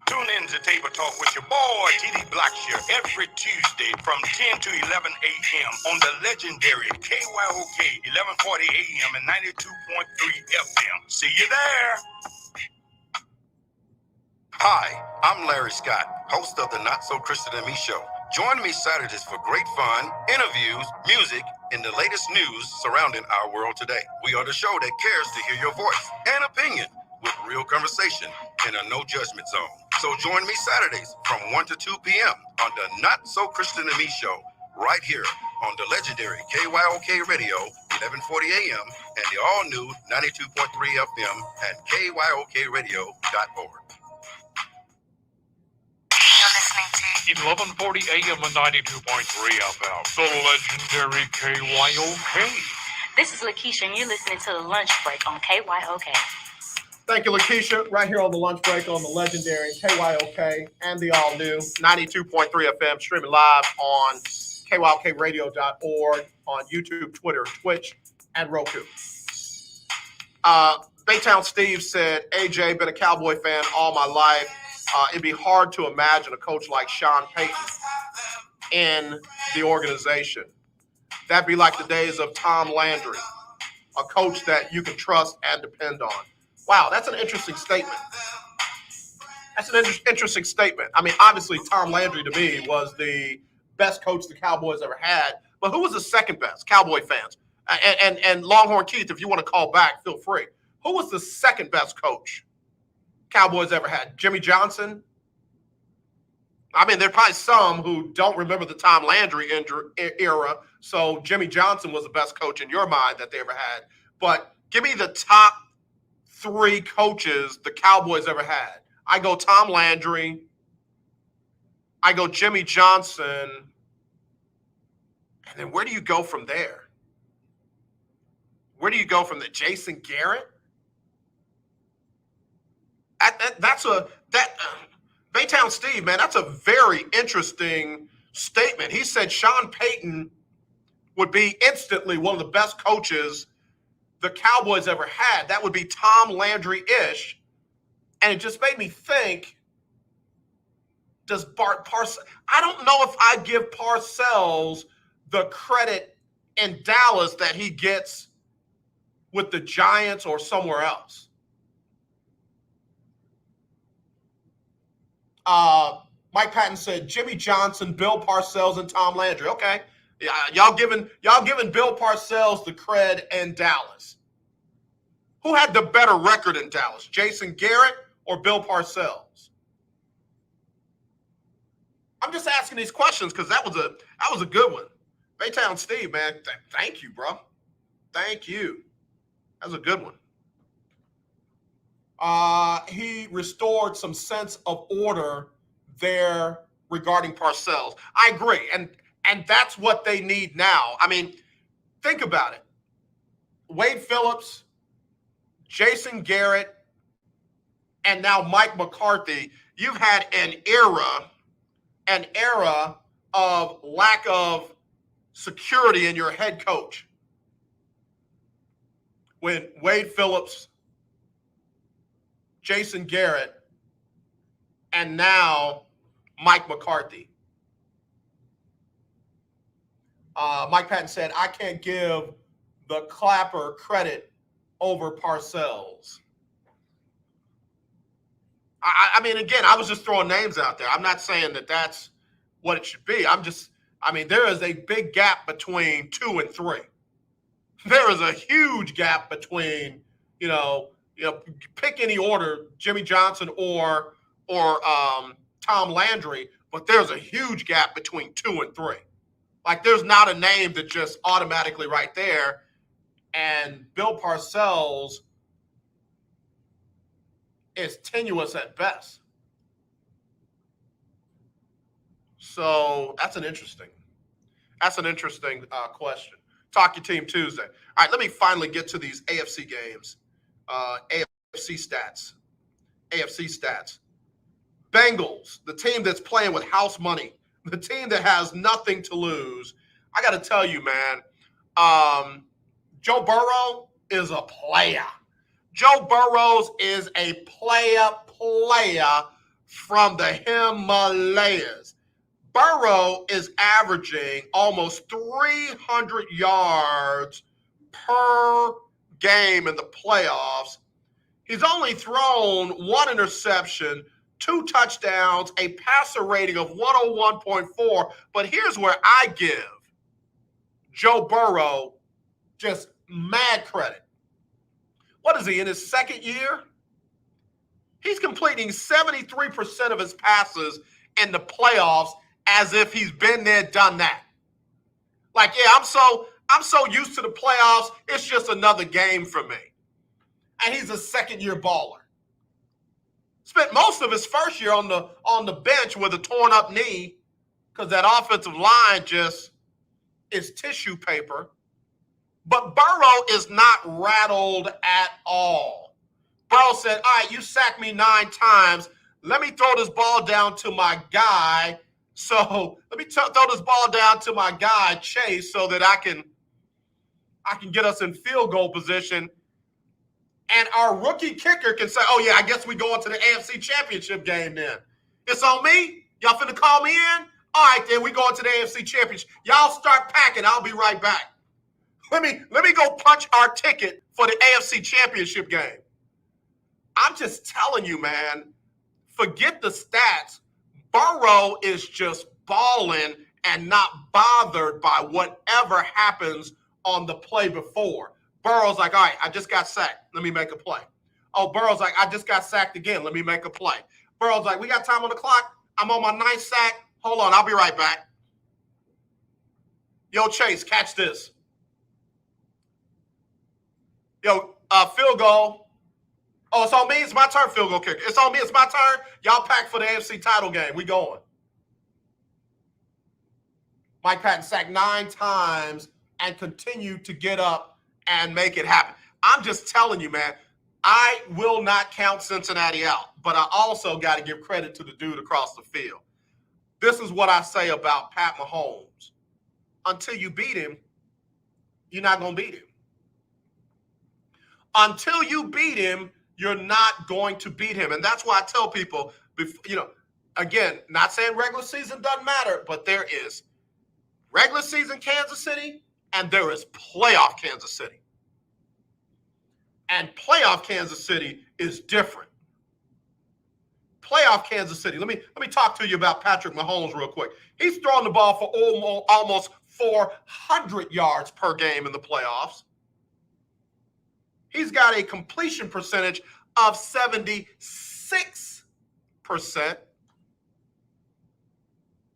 Tune in to Table Talk with your boy, T.D. Blackshear, every Tuesday from 10 to 11 a.m. on the legendary KYOK 1140 a.m. and 92.3 FM. See you there. Hi, I'm Larry Scott, host of the Not So Christian and Me Show. Join me Saturdays for great fun, interviews, music, and the latest news surrounding our world today. We are the show that cares to hear your voice and opinion with real conversation in a no judgment zone. So join me Saturdays from 1 to 2 p.m. on the Not So Christian and Me Show, right here on the legendary KYOK Radio, 1140 a.m. and the all-new 92.3 FM and KYOKradio.org. 1140 AM and 92.3 FM, the legendary KYOK. This is Lakeisha, and you're listening to The Lunch Break on KYOK. Thank you, Lakeisha. Right here on the lunch break on the legendary KYOK and the all-new 92.3 FM, streaming live on KYOKradio.org, on YouTube, Twitter, Twitch, and Roku. Baytown Steve said, AJ, been a Cowboy fan all my life. It'd be hard to imagine a coach like Sean Payton in the organization. That'd be like the days of Tom Landry, a coach that you can trust and depend on. Wow, that's an interesting statement. That's an interesting statement. I mean, obviously, Tom Landry to me was the best coach the Cowboys ever had. But who was the second best? Cowboy fans. And Longhorn Keith, if you want to call back, feel free. Who was the second best coach Cowboys ever had? Jimmy Johnson? I mean, there are probably some who don't remember the Tom Landry era. So Jimmy Johnson was the best coach in your mind that they ever had. But give me the top three coaches the Cowboys ever had. I go Tom Landry. I go Jimmy Johnson. And then where do you go from there? Where do you go from there? Jason Garrett? Baytown Steve, man, that's a very interesting statement. He said Sean Payton would be instantly one of the best coaches the Cowboys ever had. That would be Tom Landry-ish. And it just made me think, does Parcells, I don't know if I give Parcells the credit in Dallas that he gets with the Giants or somewhere else. Mike Patton said Jimmy Johnson, Bill Parcells, and Tom Landry. Okay. Yeah, y'all giving Bill Parcells the cred in Dallas. Who had the better record in Dallas? Jason Garrett or Bill Parcells? I'm just asking these questions because that was a good one. Baytown Steve, man, thank you, bro. Thank you. That was a good one. He restored some sense of order there regarding Parcells. I agree, and that's what they need now. I mean, think about it. Wade Phillips, Jason Garrett, and now Mike McCarthy. You've had an era of lack of security in your head coach. When Wade Phillips, Jason Garrett, and now Mike McCarthy. Mike Patton said, I can't give the Clapper credit over Parcells. I mean, again, I was just throwing names out there. I'm not saying that that's what it should be. There is a big gap between 2 and 3. There is a huge gap between, pick any order, Jimmy Johnson or Tom Landry, but there's a huge gap between 2 and 3. Like, there's not a name that just automatically right there. And Bill Parcells is tenuous at best. So that's an interesting question. Talk Your Team Tuesday. All right, let me finally get to these AFC games. AFC stats. Bengals, the team that's playing with house money, the team that has nothing to lose. I got to tell you, man, Joe Burrow is a player. Joe Burrows is a player from the Himalayas. Burrow is averaging almost 300 yards per game in the playoffs. He's only thrown 1 interception, 2 touchdowns, a passer rating of 101.4. But here's where I give Joe Burrow just mad credit. What is he, in his second year? He's completing 73% of his passes in the playoffs as if he's been there, done that. Like, yeah, I'm so used to the playoffs, it's just another game for me. And he's a second-year baller. Spent most of his first year on the bench with a torn-up knee because that offensive line just is tissue paper. But Burrow is not rattled at all. Burrow said, all right, you sacked me 9 times. Let me throw this ball down to my guy. So let me throw this ball down to my guy, Chase, so that I can get us in field goal position. And our rookie kicker can say, oh, yeah, I guess we go into the AFC Championship game then. It's on me? Y'all finna call me in? All right, then we go into the AFC Championship. Y'all start packing. I'll be right back. Let me go punch our ticket for the AFC Championship game. I'm just telling you, man, forget the stats. Burrow is just balling and not bothered by whatever happens on the play before. Burrow's like, all right, I just got sacked. Let me make a play. Oh, Burrow's like, I just got sacked again. Let me make a play. Burrow's like, we got time on the clock. I'm on my 9th sack. Hold on, I'll be right back. Yo, Chase, catch this. Yo, field goal. Oh, it's on me? It's my turn, field goal kicker. It's on me. It's my turn. Y'all pack for the AFC title game. We going. Mike Patton sacked 9 times and continued to get up and make it happen. I'm just telling you, man, I will not count Cincinnati out, but I also got to give credit to the dude across the field. This is what I say about Pat Mahomes. Until you beat him, you're not going to beat him. Until you beat him, you're not going to beat him. And that's why I tell people, again, not saying regular season doesn't matter, but there is regular season Kansas City and there is playoff Kansas City. And playoff Kansas City is different. Playoff Kansas City. Let me talk to you about Patrick Mahomes real quick. He's throwing the ball for almost 400 yards per game in the playoffs. He's got a completion percentage of 76%.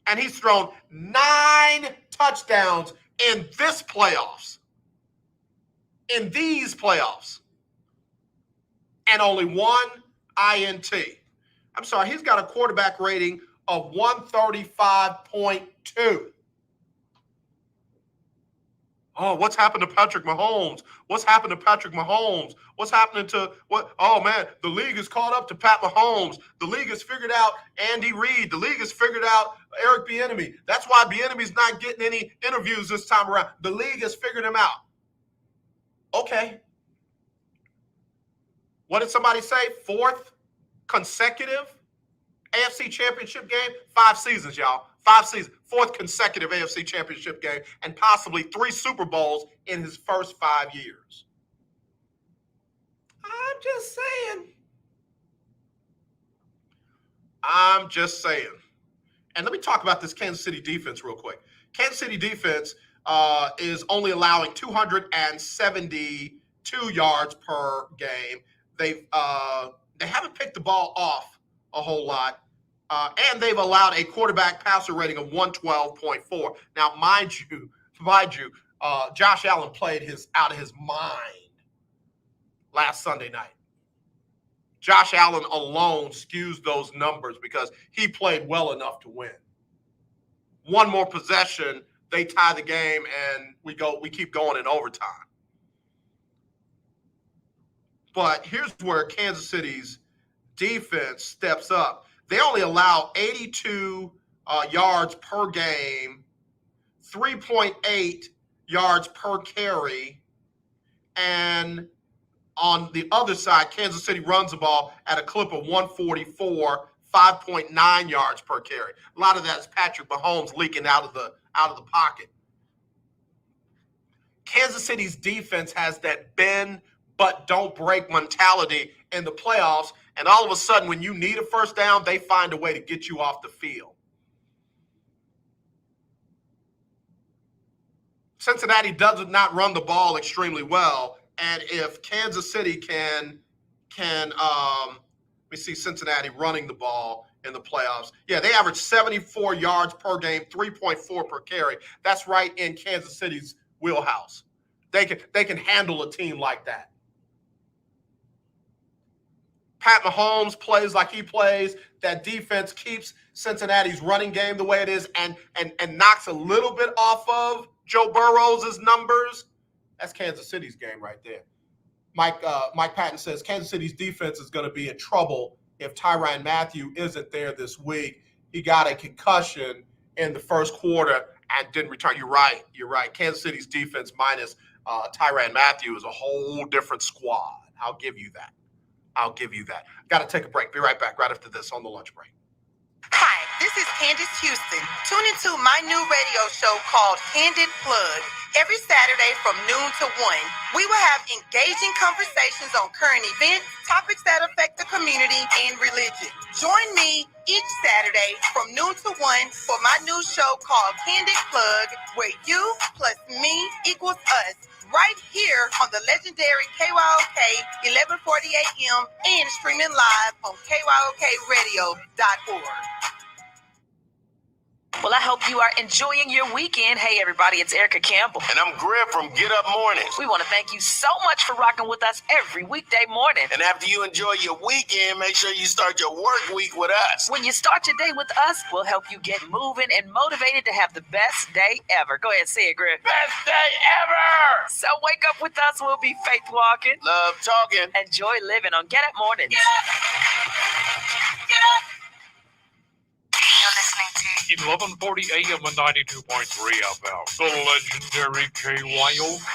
And he's thrown 9 touchdowns in this playoffs. In these playoffs. And only 1 INT. I'm sorry, he's got a quarterback rating of 135.2. Oh, what's happened to Patrick Mahomes? What's happened to Patrick Mahomes? What's happening to what? Oh, man, the league is caught up to Pat Mahomes. The league has figured out Andy Reid. The league has figured out Eric Bieniemy. That's why Bieniemy's not getting any interviews this time around. The league has figured him out. Okay. What did somebody say? 4th consecutive AFC Championship game? 5 seasons, y'all. 5 seasons. 4th consecutive AFC Championship game and possibly 3 Super Bowls in his first 5 years. I'm just saying. And let me talk about this Kansas City defense real quick. Kansas City defense is only allowing 272 yards per game. They haven't picked the ball off a whole lot. And they've allowed a quarterback passer rating of 112.4. Now, mind you, Josh Allen played out of his mind last Sunday night. Josh Allen alone skews those numbers because he played well enough to win. One more possession, they tie the game, and we keep going in overtime. But here's where Kansas City's defense steps up. They only allow 82 yards per game, 3.8 yards per carry, and on the other side, Kansas City runs the ball at a clip of 144, 5.9 yards per carry. A lot of that is Patrick Mahomes leaking out of the pocket. Kansas City's defense has that bend but don't break mentality in the playoffs, and all of a sudden, when you need a first down, they find a way to get you off the field. Cincinnati does not run the ball extremely well, and if Kansas City can we see Cincinnati running the ball in the playoffs. Yeah, they average 74 yards per game, 3.4 per carry. That's right in Kansas City's wheelhouse. They can handle a team like that. Pat Mahomes plays like he plays. That defense keeps Cincinnati's running game the way it is and knocks a little bit off of Joe Burrow's numbers. That's Kansas City's game right there. Mike Patton says Kansas City's defense is going to be in trouble if Tyrann Mathieu isn't there this week. He got a concussion in the first quarter and didn't return. You're right. Kansas City's defense minus Tyrann Mathieu is a whole different squad. I'll give you that. Got to take a break. Be right back right after this on the lunch break. Hi, this is Candace Houston. Tune into my new radio show called Candid Plug. Every Saturday from noon to 1, we will have engaging conversations on current events, topics that affect the community, and religion. Join me each Saturday from noon to 1 for my new show called Candid Plug, where you plus me equals us, right here on the legendary KYOK 1140 AM and streaming live on KYOKradio.org. Well, I hope you are enjoying your weekend. Hey, everybody, it's Erica Campbell. And I'm Griff from Get Up Mornings. We want to thank you so much for rocking with us every weekday morning. And after you enjoy your weekend, make sure you start your work week with us. When you start your day with us, we'll help you get moving and motivated to have the best day ever. Go ahead, say it, Griff. Best day ever! So wake up with us. We'll be faith walking, love talking, and joy living on Get Up Mornings. Get up! You're listening to 1140 AM and 92.3 FM. The legendary KYOK.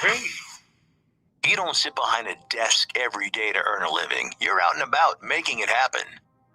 You don't sit behind a desk every day to earn a living. You're out and about making it happen.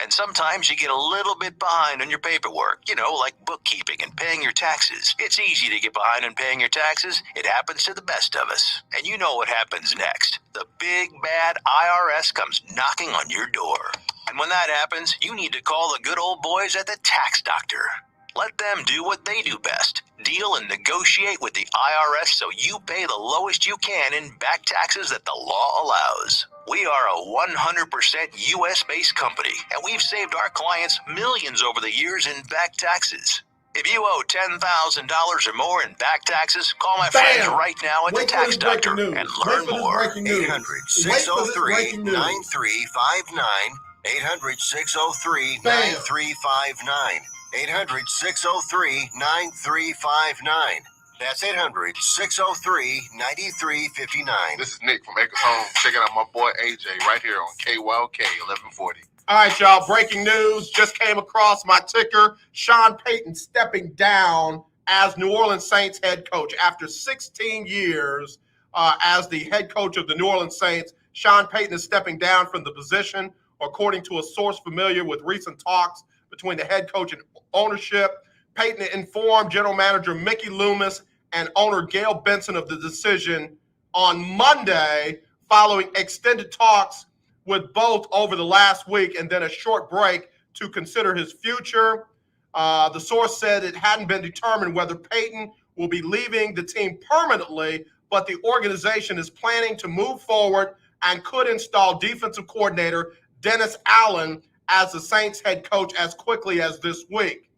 And sometimes you get a little bit behind on your paperwork, like bookkeeping and paying your taxes. It's easy to get behind on paying your taxes. It happens to the best of us. And you know what happens next. The big bad IRS comes knocking on your door. And when that happens, you need to call the good old boys at the Tax Doctor. Let them do what they do best. Deal and negotiate with the IRS so you pay the lowest you can in back taxes that the law allows. We are a 100% U.S.-based company, and we've saved our clients millions over the years in back taxes. If you owe $10,000 or more in back taxes, call my friends right now at the Tax Doctor and learn more. 800-603-9359. 800-603-9359. 800-603-9359. That's 800-603-9359. This is Nick from Acres Home. Checking out my boy AJ right here on KYOK 1140. All right, y'all. Breaking news just came across my ticker. Sean Payton stepping down as New Orleans Saints head coach. After 16 years as the head coach of the New Orleans Saints, Sean Payton is stepping down from the position, according to a source familiar with recent talks between the head coach and ownership. Payton informed general manager Mickey Loomis and owner Gail Benson of the decision on Monday, following extended talks with both over the last week and then a short break to consider his future. The source said it hadn't been determined whether Payton will be leaving the team permanently, but the organization is planning to move forward and could install defensive coordinator Dennis Allen as the Saints head coach as quickly as this week.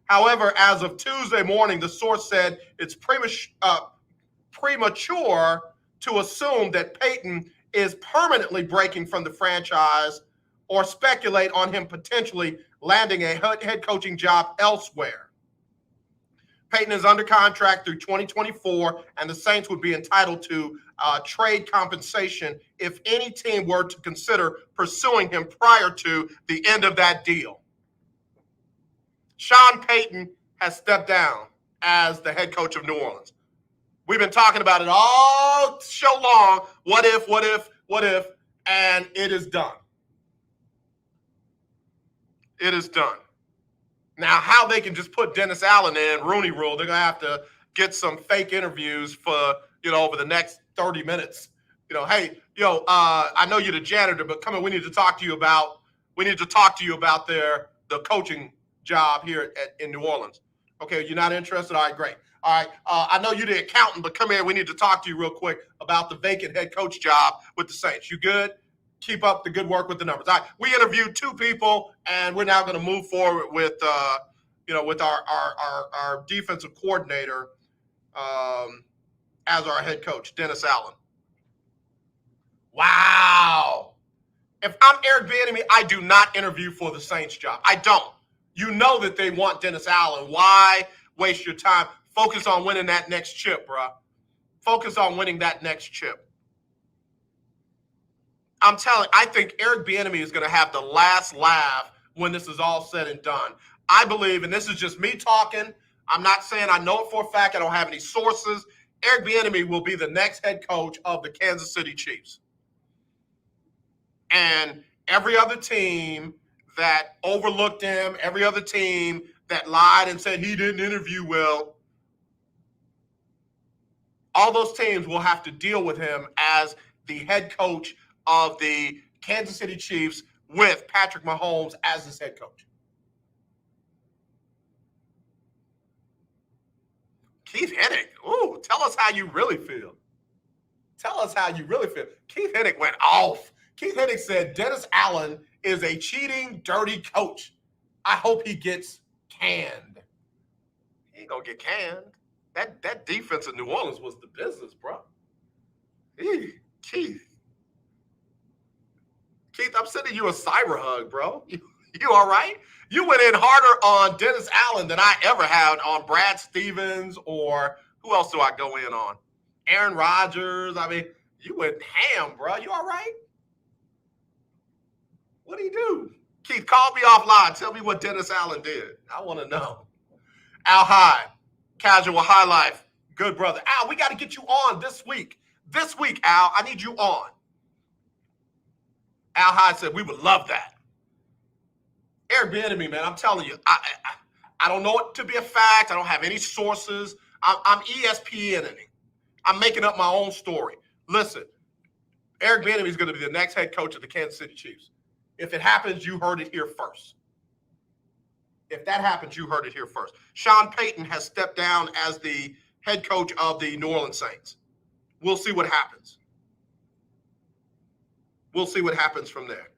However, as of Tuesday morning, the source said it's premature to assume that Payton is permanently breaking from the franchise or speculate on him potentially landing a head coaching job elsewhere. Payton is under contract through 2024, and the Saints would be entitled to trade compensation if any team were to consider pursuing him prior to the end of that deal. Sean Payton has stepped down as the head coach of New Orleans. We've been talking about it all show long. What if, and it is done. It is done. Now, how they can just put Dennis Allen in, Rooney Rule, they're going to have to get some fake interviews for, over the next 30 minutes. Hey, I know you're the janitor, but come on, we need to talk to you about the coaching job here in New Orleans. Okay, you're not interested? All right, great. All right, I know you're the accountant, but come here, we need to talk to you real quick about the vacant head coach job with the Saints. You good? Keep up the good work with the numbers. All right, we interviewed 2 people, and we're now going to move forward with, with our defensive coordinator as our head coach, Dennis Allen. Wow. If I'm Eric Bieniemy, I do not interview for the Saints job. I don't. You know that they want Dennis Allen. Why waste your time? Focus on winning that next chip, bro. Focus on winning that next chip. I think Eric Bieniemy is going to have the last laugh when this is all said and done. I believe, and this is just me talking, I'm not saying I know it for a fact, I don't have any sources, Eric Bieniemy will be the next head coach of the Kansas City Chiefs. And every other team that overlooked him, every other team that lied and said he didn't interview well, all those teams will have to deal with him as the head coach of the Kansas City Chiefs with Patrick Mahomes as his head coach. Keith Hennig, tell us how you really feel. Tell us how you really feel. Keith Hennig went off. Keith Hennig said Dennis Allen is a cheating, dirty coach. I hope he gets canned. He ain't gonna get canned. That defense in New Orleans was the business, bro. Keith, I'm sending you a cyber hug, bro. You all right? You went in harder on Dennis Allen than I ever had on Brad Stevens, or who else do I go in on? Aaron Rodgers. I mean, you went ham, bro. You all right? What did he do? Keith, call me offline. Tell me what Dennis Allen did. I want to know. Al Hyde, Casual High Life. Good brother. Al, we got to get you on this week. This week, Al, I need you on. Al Hyde said, we would love that. Eric Bieniemy, man, I'm telling you, I don't know it to be a fact. I don't have any sources. I'm ESPNing. I'm making up my own story. Listen, Eric Bieniemy is going to be the next head coach of the Kansas City Chiefs. If it happens, you heard it here first. If that happens, you heard it here first. Sean Payton has stepped down as the head coach of the New Orleans Saints. We'll see what happens. We'll see what happens from there.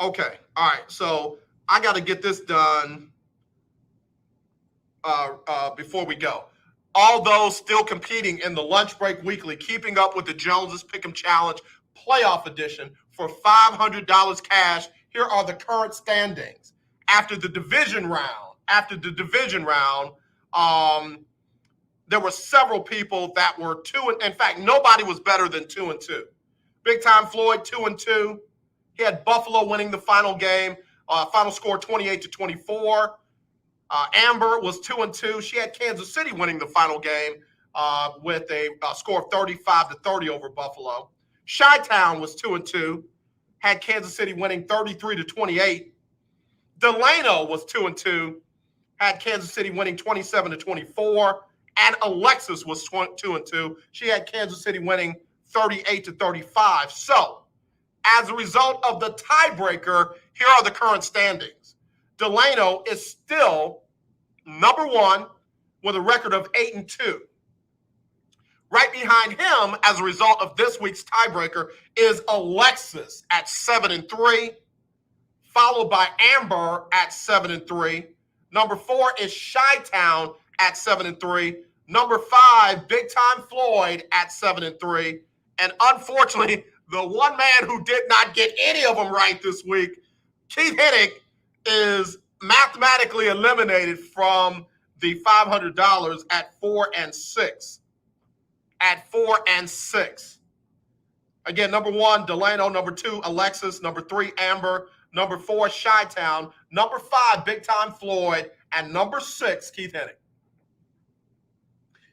Okay. All right. So I got to get this done before we go. All those still competing in the Lunch Break Weekly, Keeping Up with the Joneses Pick'em Challenge Playoff Edition for $500 cash. Here are the current standings. After the division round, there were several people that were 2. In fact, nobody was better than 2-2. Big Time Floyd, 2-2. He had Buffalo winning the final game. Final score 28-24. Amber was 2-2. She had Kansas City winning the final game with a score of 35-30 over Buffalo. Chi-Town was 2-2. Had Kansas City winning 33-28. Delano was 2-2. Had Kansas City winning 27-24. And Alexis was 2-2. She had Kansas City winning 38-35. So, as a result of the tiebreaker, here are the current standings. Delano is still number one with a record of 8-2. Right behind him, as a result of this week's tiebreaker, is Alexis at 7-3, followed by Amber at 7-3. Number 4 is Chi-Town at 7-3. Number 5, Big Time Floyd at 7-3. And unfortunately, the one man who did not get any of them right this week, Keith Hennig, is mathematically eliminated from the $500 at 4-6. At 4-6. Again, number 1, Delano. Number 2, Alexis. Number 3, Amber. Number 4, Chi-Town. Number 5, Big Time Floyd. And number 6, Keith Hennig.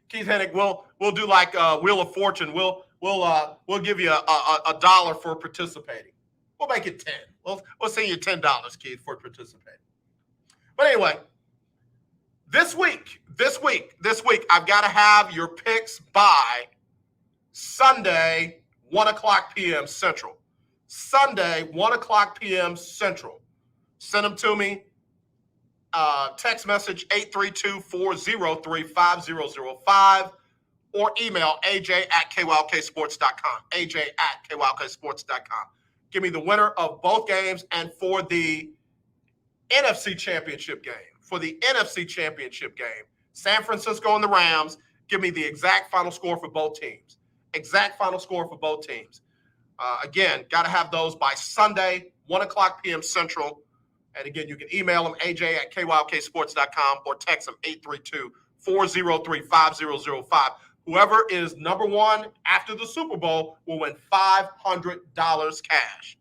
Keith Hennig, we'll do like Wheel of Fortune. We'll give you a dollar for participating. We'll make it 10. We'll send you $10, Keith, for participating. But anyway, this week, I've got to have your picks by Sunday, 1 o'clock p.m. Central. Sunday, 1 o'clock p.m. Central. Send them to me. Text message 832-403-5005 or email aj@kylksports.com. aj@kylksports.com. Give me the winner of both games, and for the NFC Championship game. For the NFC Championship game, San Francisco and the Rams, give me the exact final score for both teams. Exact final score for both teams. Again, got to have those by Sunday, 1 o'clock p.m. Central. And again, you can email them, aj@kylksports.com, or text them, 832-403-5005. Whoever is number 1 after the Super Bowl will win $500 cash.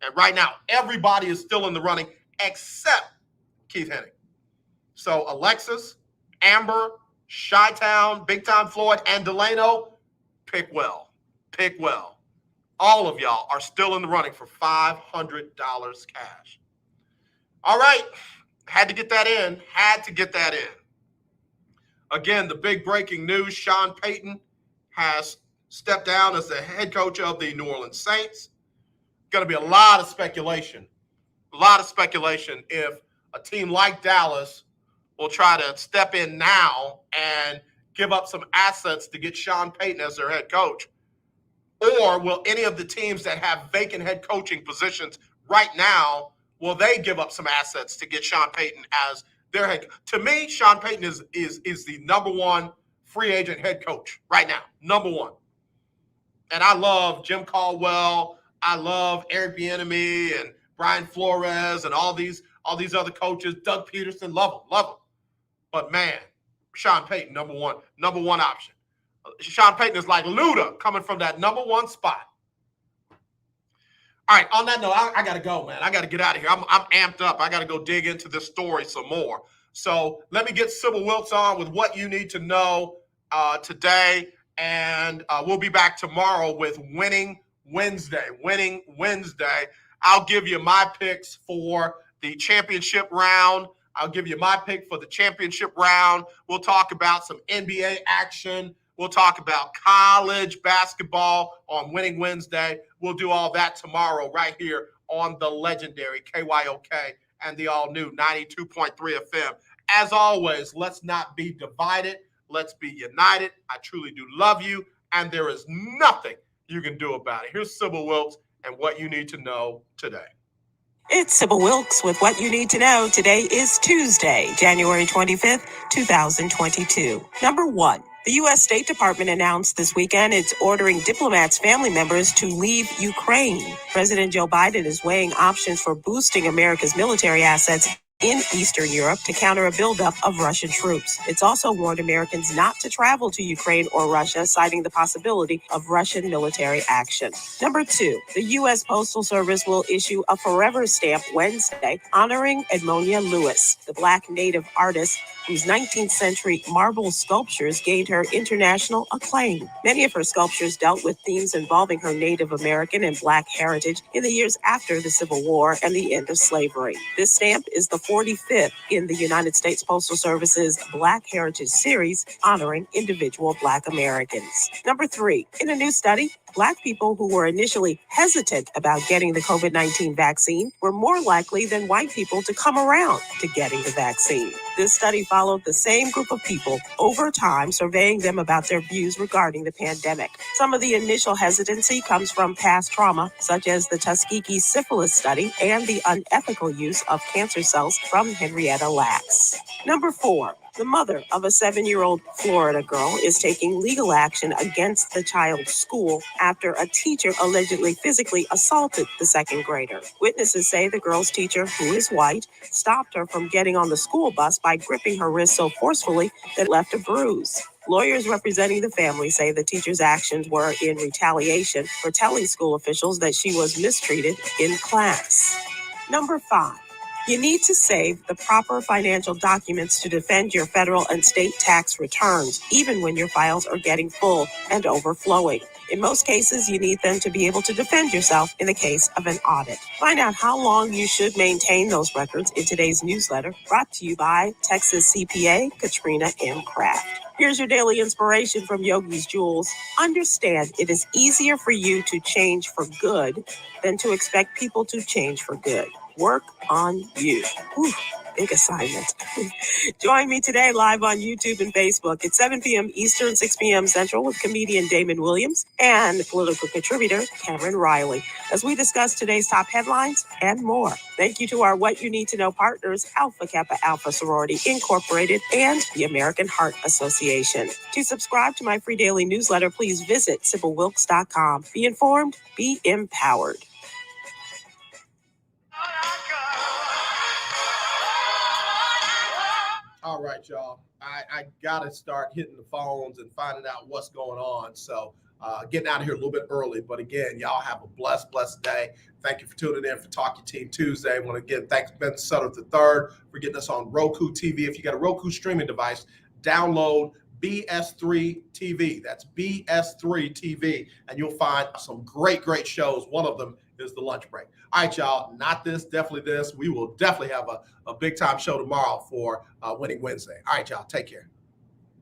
And right now, everybody is still in the running except Keith Hennig. So Alexis, Amber, Chi-Town, Big Time Floyd, and Delano, pick well. Pick well. All of y'all are still in the running for $500 cash. All right. Had to get that in. Again, the big breaking news, Sean Payton has stepped down as the head coach of the New Orleans Saints. Going to be a lot of speculation. If a team like Dallas will try to step in now and give up some assets to get Sean Payton as their head coach. Or will any of the teams that have vacant head coaching positions right now, will they give up some assets to get Sean Payton as their head? To me, Sean Payton is the number 1 free agent head coach right now. Number 1. And I love Jim Caldwell. I love Eric Bieniemy and Brian Flores and all these other coaches. Doug Peterson, love them. But man, Sean Payton, number one option. Sean Payton is like Luda coming from that number 1 spot. All right, on that note, I got to go, man. I got to get out of here. I'm amped up. I got to go dig into this story some more. So let me get Sybil Wilkes on with what you need to know today, and we'll be back tomorrow with Winning Wednesday. I'll give you my picks for the championship round. We'll talk about some NBA action. We'll talk about college basketball on Winning Wednesday. We'll do all that tomorrow right here on the legendary KYOK and the all-new 92.3 FM. As always, let's not be divided. Let's be united. I truly do love you, and there is nothing you can do about it. Here's Sybil Wilkes and what you need to know today. It's Sybil Wilkes with what you need to know. Today is Tuesday, January 25th, 2022. Number 1. The U.S. State Department announced this weekend it's ordering diplomats' family members to leave Ukraine. President Joe Biden is weighing options for boosting America's military assets in Eastern Europe to counter a buildup of Russian troops. It's also warned Americans not to travel to Ukraine or Russia, citing the possibility of Russian military action. Number 2, the U.S. Postal Service will issue a forever stamp Wednesday honoring Edmonia Lewis, the Black native artist whose 19th century marble sculptures gained her international acclaim. Many of her sculptures dealt with themes involving her Native American and Black heritage in the years after the Civil War and the end of slavery. This stamp is the 45th in the United States Postal Service's Black Heritage Series honoring individual Black Americans. Number 3, in a new study, Black people who were initially hesitant about getting the COVID-19 vaccine were more likely than white people to come around to getting the vaccine. This study followed the same group of people over time, surveying them about their views regarding the pandemic. Some of the initial hesitancy comes from past trauma, such as the Tuskegee syphilis study and the unethical use of cancer cells from Henrietta Lacks. Number 4. The mother of a 7-year-old Florida girl is taking legal action against the child's school after a teacher allegedly physically assaulted the second grader. Witnesses say the girl's teacher, who is white, stopped her from getting on the school bus by gripping her wrist so forcefully that it left a bruise. Lawyers representing the family say the teacher's actions were in retaliation for telling school officials that she was mistreated in class. Number 5. You need to save the proper financial documents to defend your federal and state tax returns, even when your files are getting full and overflowing. In most cases, you need them to be able to defend yourself in the case of an audit. Find out how long you should maintain those records in today's newsletter, brought to you by Texas CPA Katrina M. Kraft. Here's your daily inspiration from Yogi's Jewels. Understand it is easier for you to change for good than to expect people to change for good. Work on you. Whew, big assignment. Join me today live on YouTube and Facebook at 7 p.m. Eastern, 6 p.m. Central with comedian Damon Williams and political contributor Cameron Riley as we discuss today's top headlines and more. Thank you to our What You Need to Know partners, Alpha Kappa Alpha Sorority Incorporated and the American Heart Association. To subscribe to my free daily newsletter, please visit SibylWilkes.com. Be informed, be empowered. All right, y'all. I got to start hitting the phones and finding out what's going on. So getting out of here a little bit early. But again, y'all have a blessed day. Thank you for tuning in for Talk Your Team Tuesday. I want to again thank Ben Sutter III for getting us on Roku TV. If you got a Roku streaming device, download BS3 TV. That's BS3 TV. And you'll find some great shows. One of them is The Lunch Break. All right, y'all. Not this, definitely this. We will definitely have a big time show tomorrow for Winning Wednesday. All right, y'all. Take care.